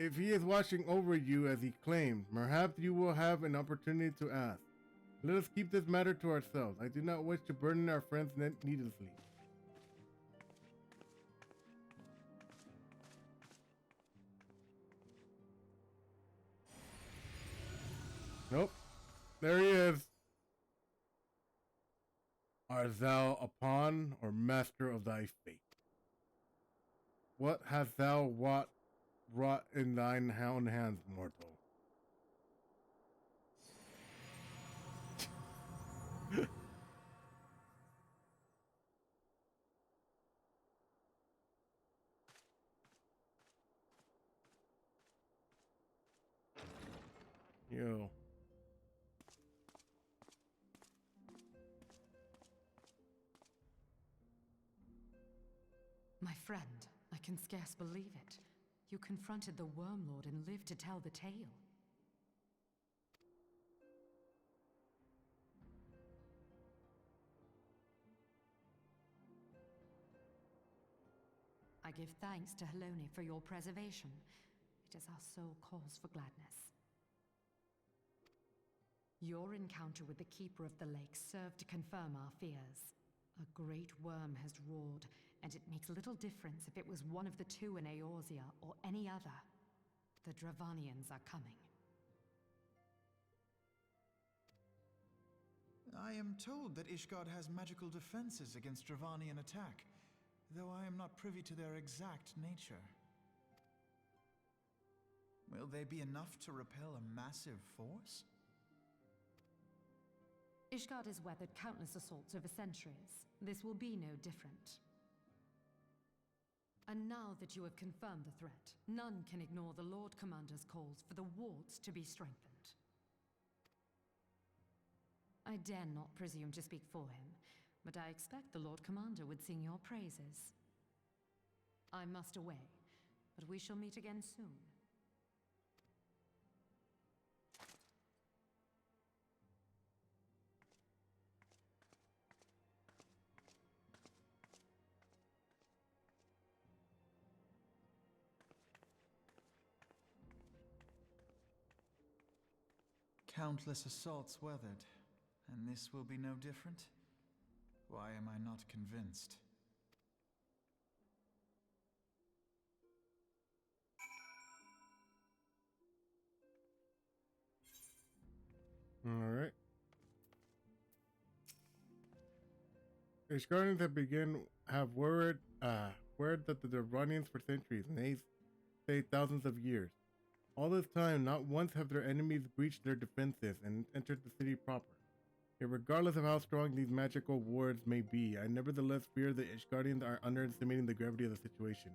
if he is watching over you as he claims, perhaps you will have an opportunity to ask. Let us keep this matter to ourselves. I do not wish to burden our friends needlessly. Nope. There he is. Art thou a pawn or master of thy fate? What hast thou wrought in thine own hands, mortal? Yo. My friend, I can scarce believe it. You confronted the Worm Lord and lived to tell the tale. I give thanks to Helone for your preservation. It is our sole cause for gladness. Your encounter with the Keeper of the Lake served to confirm our fears. A great worm has roared, and it makes little difference if it was one of the two in Eorzea or any other. The Dravanians are coming. I am told that Ishgard has magical defenses against Dravanian attack, though I am not privy to their exact nature. Will they be enough to repel a massive force? Ishgard has weathered countless assaults over centuries. This will be no different. And now that you have confirmed the threat, none can ignore the Lord Commander's calls for the wards to be strengthened. I dare not presume to speak for him, but I expect the Lord Commander would sing your praises. I must away, but we shall meet again soon. Countless assaults weathered, and this will be no different? Why am I not convinced? Alright. Ishgardens have word that the Durranians for centuries, nay, say thousands of years. All this time, not once have their enemies breached their defenses and entered the city proper. Yet regardless of how strong these magical wards may be, I nevertheless fear the Ishgardians are underestimating the gravity of the situation.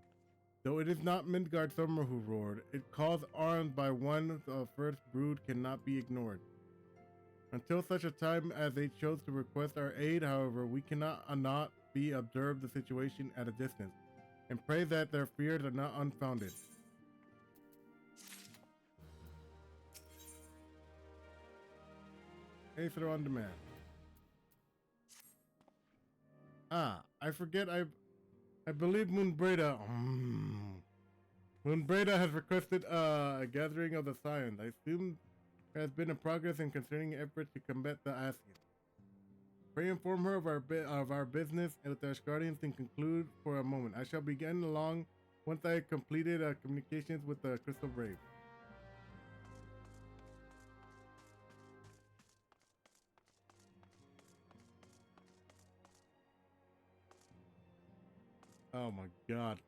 Though it is not Midgard Summer who roared, it calls arms by one the first brood cannot be ignored. Until such a time as they chose to request our aid, however, we cannot not be observe the situation at a distance, and pray that their fears are not unfounded. Aether on demand. I forget I believe Moonbreda has requested a gathering of the Scions. I assume there has been a progress in concerning efforts to combat the Asians. Pray inform her of our business and with the Ashgardians and conclude for a moment. I shall begin along once I have completed communications with the Crystal Brave. Oh my god.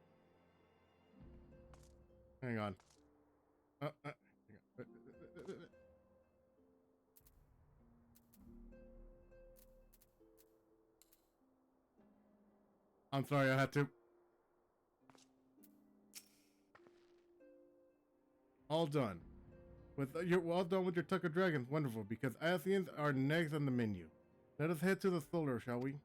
Hang on. Hang on. I'm sorry, I had to. All done. You're all done with your Tucker Dragons. Wonderful, because Asians are next on the menu. Let us head to the solar, shall we?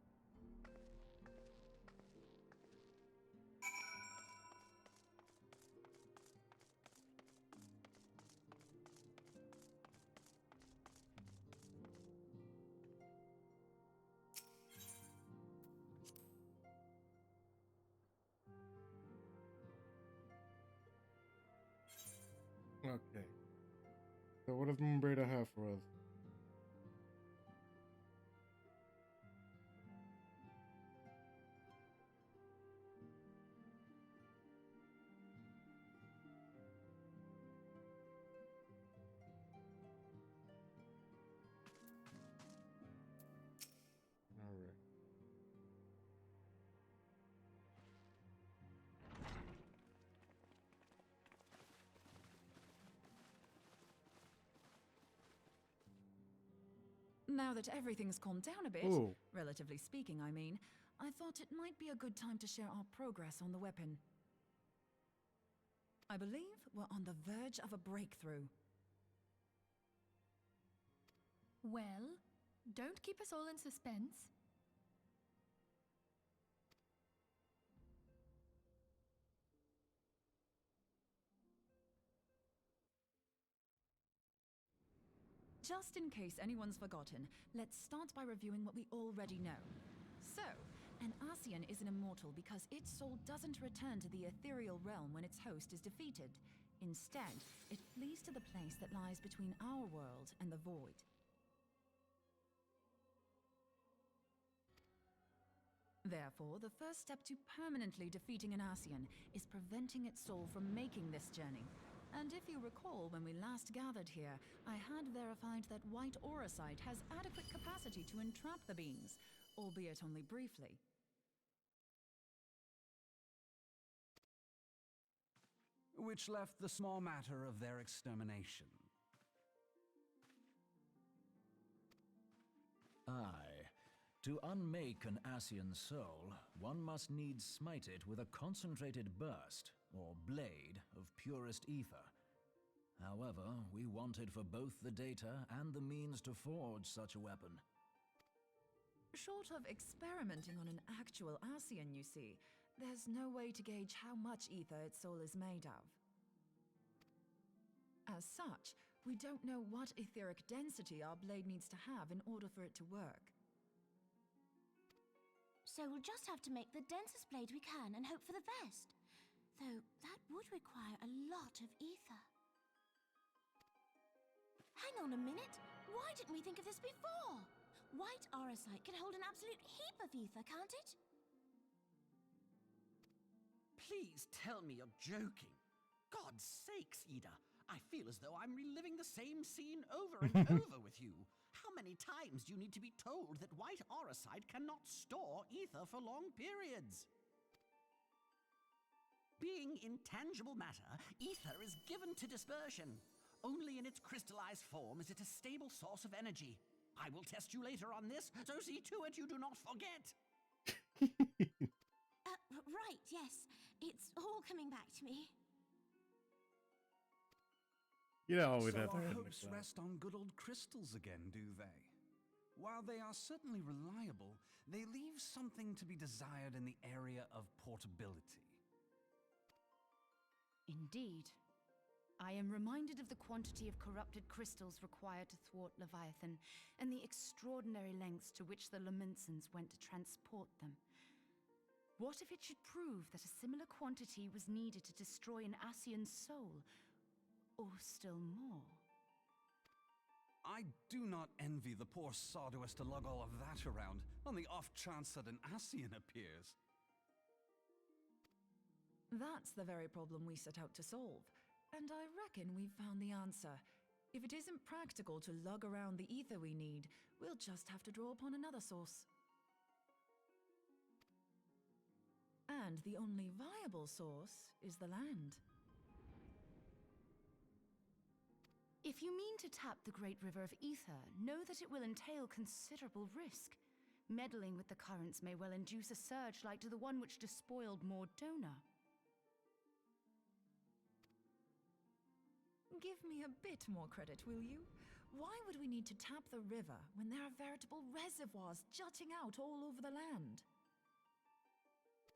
Okay. So what does Moonbreda have for us? All right. Now that everything's calmed down a bit, Ooh. relatively speaking, I mean, I thought it might be a good time to share our progress on the weapon. I believe we're on the verge of a breakthrough. Well, don't keep us all in suspense. Just in case anyone's forgotten, let's start by reviewing what we already know. So, an Asian is an immortal because its soul doesn't return to the ethereal realm when its host is defeated. Instead, it flees to the place that lies between our world and the void. Therefore, the first step to permanently defeating an Asian is preventing its soul from making this journey. And if you recall, when we last gathered here, I had verified that white auracite has adequate capacity to entrap the beings, albeit only briefly. Which left the small matter of their extermination. Aye. To unmake an Asian soul, one must needs smite it with a concentrated burst, or blade, of purest ether. However, we wanted for both the data and the means to forge such a weapon. Short of experimenting on an actual Asian, you see, there's no way to gauge how much ether its soul is made of. As such, we don't know what etheric density our blade needs to have in order for it to work. So we'll just have to make the densest blade we can and hope for the best. Though that would require a lot of ether. Hang on a minute. Why didn't we think of this before? White aurosite can hold an absolute heap of ether, can't it? Please tell me you're joking. God's sakes, Ida. I feel as though I'm reliving the same scene over and over with you. How many times do you need to be told that white aurosite cannot store ether for long periods? Being intangible matter, ether is given to dispersion. Only in its crystallized form is it a stable source of energy. I will test you later on this, so see to it you do not forget. Right, yes. It's all coming back to me. You don't always So have to our hit hopes the rest on good old crystals again, do they? While they are certainly reliable, they leave something to be desired in the area of portability. Indeed. I am reminded of the quantity of corrupted crystals required to thwart Leviathan, and the extraordinary lengths to which the Lamentsons went to transport them. What if it should prove that a similar quantity was needed to destroy an Ascian's soul? Or still more? I do not envy the poor sod who has to lug all of that around, on the off chance that an Ascian appears. That's the very problem we set out to solve. And I reckon we've found the answer. If it isn't practical to lug around the ether we need, we'll just have to draw upon another source. And the only viable source is the land. If you mean to tap the great river of ether, know that it will entail considerable risk. Meddling with the currents may well induce a surge like to the one which despoiled Mordona. Give me a bit more credit, will you? Why would we need to tap the river when there are veritable reservoirs jutting out all over the land?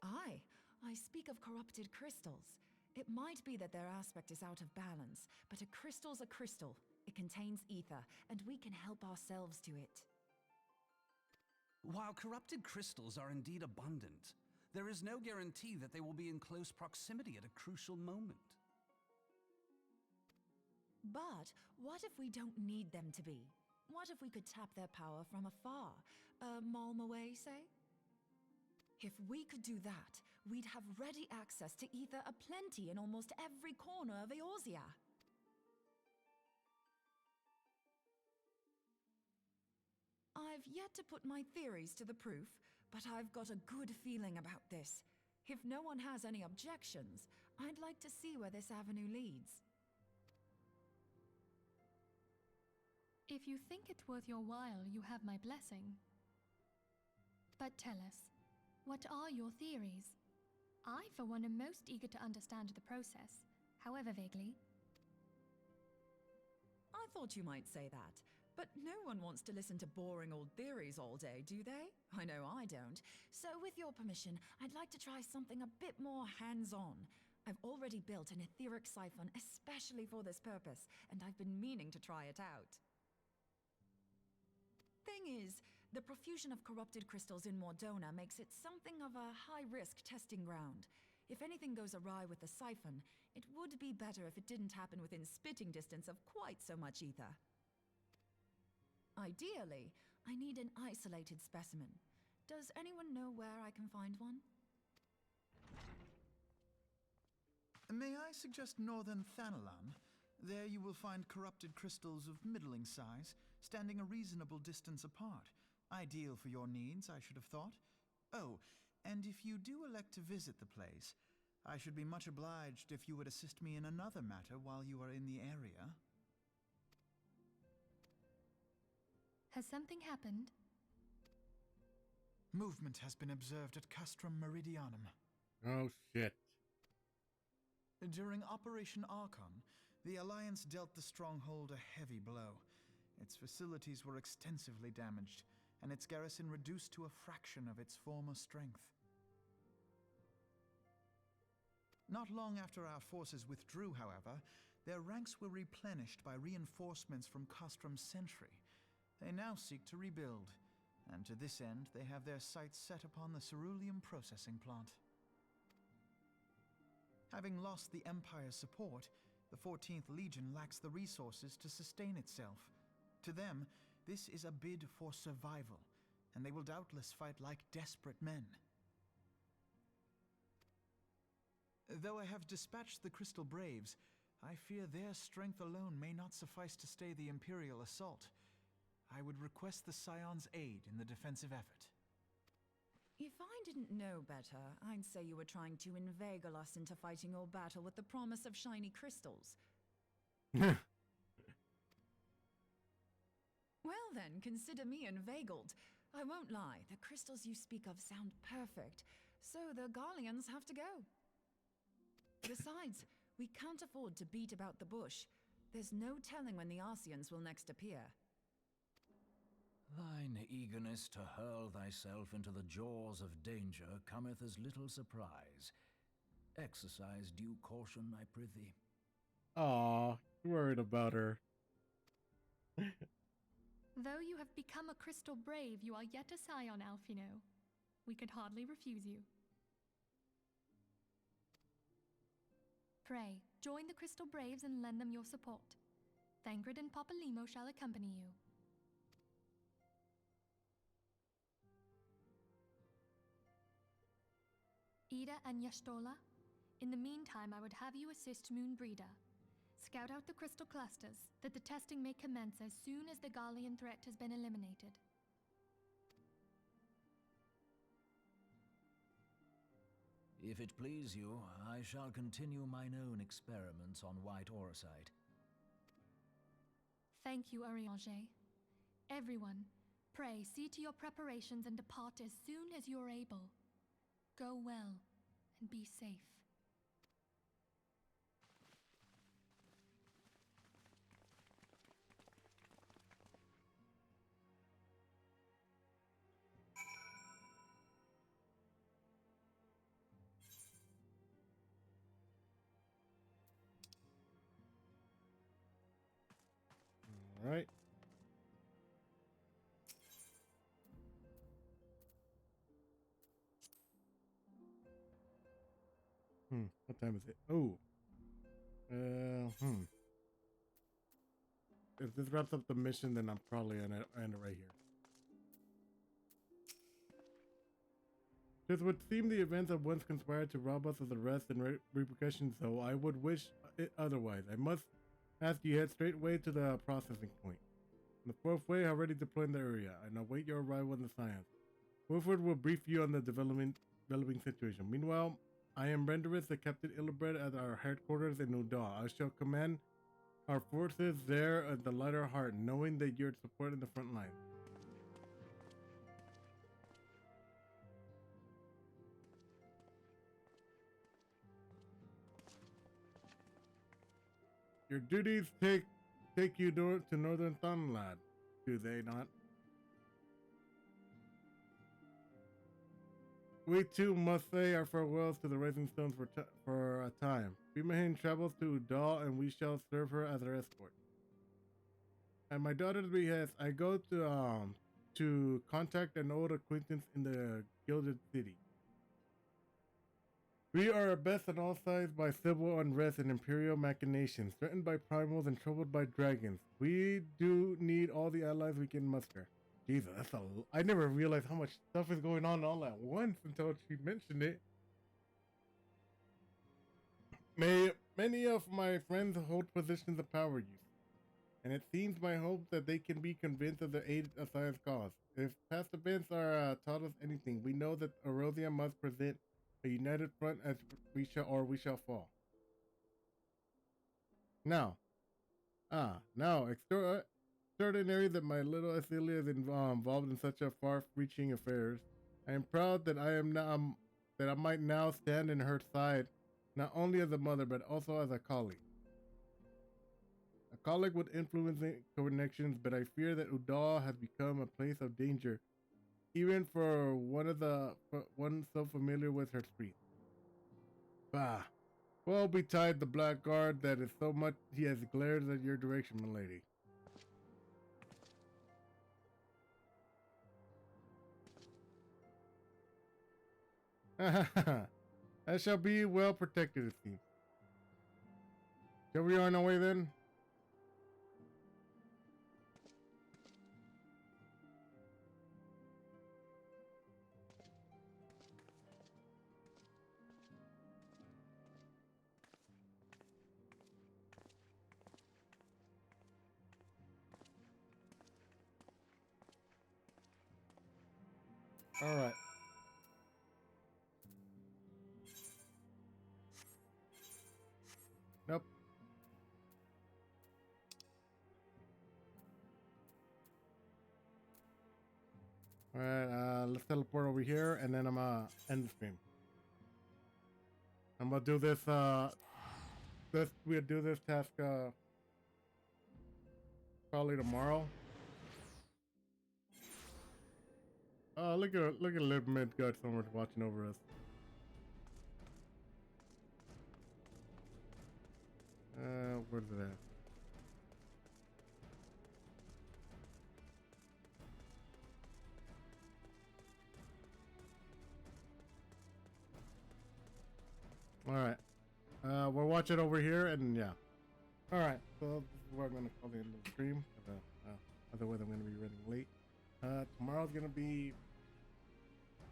Aye, I speak of corrupted crystals. It might be that their aspect is out of balance, but a crystal's a crystal. It contains ether, and we can help ourselves to it. While corrupted crystals are indeed abundant, there is no guarantee that they will be in close proximity at a crucial moment. But what if we don't need them to be? What if we could tap their power from afar? A malm away, say? If we could do that, we'd have ready access to ether aplenty in almost every corner of Eorzea. I've yet to put my theories to the proof, but I've got a good feeling about this. If no one has any objections, I'd like to see where this avenue leads. If you think it worth your while, you have my blessing. But tell us, what are your theories? I, for one, am most eager to understand the process, however vaguely. I thought you might say that, but no one wants to listen to boring old theories all day, do they? I know I don't. So with your permission, I'd like to try something a bit more hands-on. I've already built an etheric siphon especially for this purpose, and I've been meaning to try it out. Thing is, the profusion of corrupted crystals in Mordona makes it something of a high-risk testing ground. If anything goes awry with the siphon, it would be better if it didn't happen within spitting distance of quite so much ether. Ideally, I need an isolated specimen. Does anyone know where I can find one? May I suggest northern Thanalan? There you will find corrupted crystals of middling size, standing a reasonable distance apart. Ideal for your needs, I should have thought. Oh, and if you do elect to visit the place, I should be much obliged if you would assist me in another matter while you are in the area. Has something happened? Movement has been observed at Castrum Meridianum. Oh, shit. During Operation Archon, the Alliance dealt the stronghold a heavy blow. Its facilities were extensively damaged, and its garrison reduced to a fraction of its former strength. Not long after our forces withdrew, however, their ranks were replenished by reinforcements from Castrum's sentry. They now seek to rebuild, and to this end they have their sights set upon the ceruleum processing plant. Having lost the Empire's support, The 14th Legion lacks the resources to sustain itself. To them, this is a bid for survival, and they will doubtless fight like desperate men. Though I have dispatched the Crystal Braves, I fear their strength alone may not suffice to stay the Imperial assault. I would request the Scion's aid in the defensive effort. If I didn't know better, I'd say you were trying to inveigle us into fighting your battle with the promise of shiny crystals. Well then, consider me inveigled. I won't lie, the crystals you speak of sound perfect, so the Garleans have to go. Besides, we can't afford to beat about the bush. There's no telling when the Arsians will next appear. Thine eagerness to hurl thyself into the jaws of danger cometh as little surprise. Exercise due caution, I prithee. Aw, worried about her. Though you have become a crystal brave, you are yet a scion, Alphino. We could hardly refuse you. Pray, join the Crystal Braves and lend them your support. Thancred and Papalymo shall accompany you. Ida and Yashtola, in the meantime I would have you assist Moonbreeder. Scout out the crystal clusters, that the testing may commence as soon as the Garlean threat has been eliminated. If it please you, I shall continue mine own experiments on white orosite. Thank you, Urianger. Everyone, pray see to your preparations and depart as soon as you are able. Go well, and be safe. All right. What time is it? Oh. If this wraps up the mission, then I'm probably gonna end it right here. This would seem the events have once conspired to rob us of the rest and repercussions, though I would wish it otherwise. I must ask you head straightway to the processing point. On the fourth way, already deployed in the area, and await your arrival in the science. Wilford will brief you on the developing situation. Meanwhile, I am Renderus, the Captain Illibred at our headquarters in Udal. I shall command our forces there at the lighter heart, knowing that you're supporting the front line. Your duties take you to Northern Thunlad, do they not? We too must say our farewells to the Rising Stones for a time. Bimahane travels to Udal, and we shall serve her as our escort. At my daughter's behest, I go to contact an old acquaintance in the Gilded City. We are best on all sides by civil unrest and imperial machinations, threatened by primals and troubled by dragons. We do need all the allies we can muster. Jesus, I never realized how much stuff is going on all at once until she mentioned it. Many of my friends hold positions of power use, and it seems my hope that they can be convinced of the aid of science cause. If past events are taught us anything, we know that Erosia must present a united front as we shall fall. Now, extraordinary that my little Acilia is involved in such a far-reaching affairs. I am proud that that I might now stand in her side, not only as a mother but also as a colleague. A colleague with influencing connections, but I fear that Udal has become a place of danger, even for one so familiar with her streets. Bah! Woe betide the blackguard that is so much he has glared at your direction, milady. I shall be well protected, it seems. Shall we on our way then? All right. Nope. All right, let's teleport over here, and then I'm gonna end the stream. I'm gonna do this. We'll do this task probably tomorrow. Look at Little Midgard somewhere watching over us. Where's it at? All right. We're watching over here, and yeah. All right. So this is where I'm gonna call the end of the stream. Otherwise, I'm gonna be running late. Tomorrow's gonna be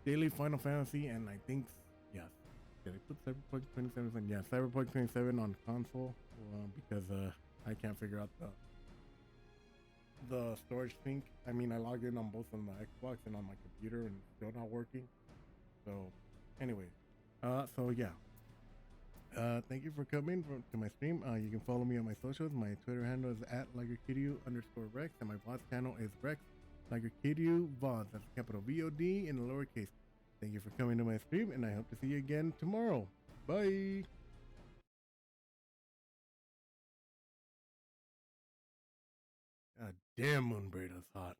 daily Final Fantasy, and I think yes. Did I put Cyberpunk 2077? Yeah, Cyberpunk 2077 on console because I can't figure out the storage sync. I mean, I logged in on both on the Xbox and on my computer, and it's still not working. So, anyway, so yeah. Thank you for coming to my stream. You can follow me on my socials. My Twitter handle is @LigerKidU_Rex, and my VOD channel is Rex LigerKidU VOD. That's capital VOD in the lowercase. Thank you for coming to my stream, and I hope to see you again tomorrow. Bye. God damn, Moonbraid is hot.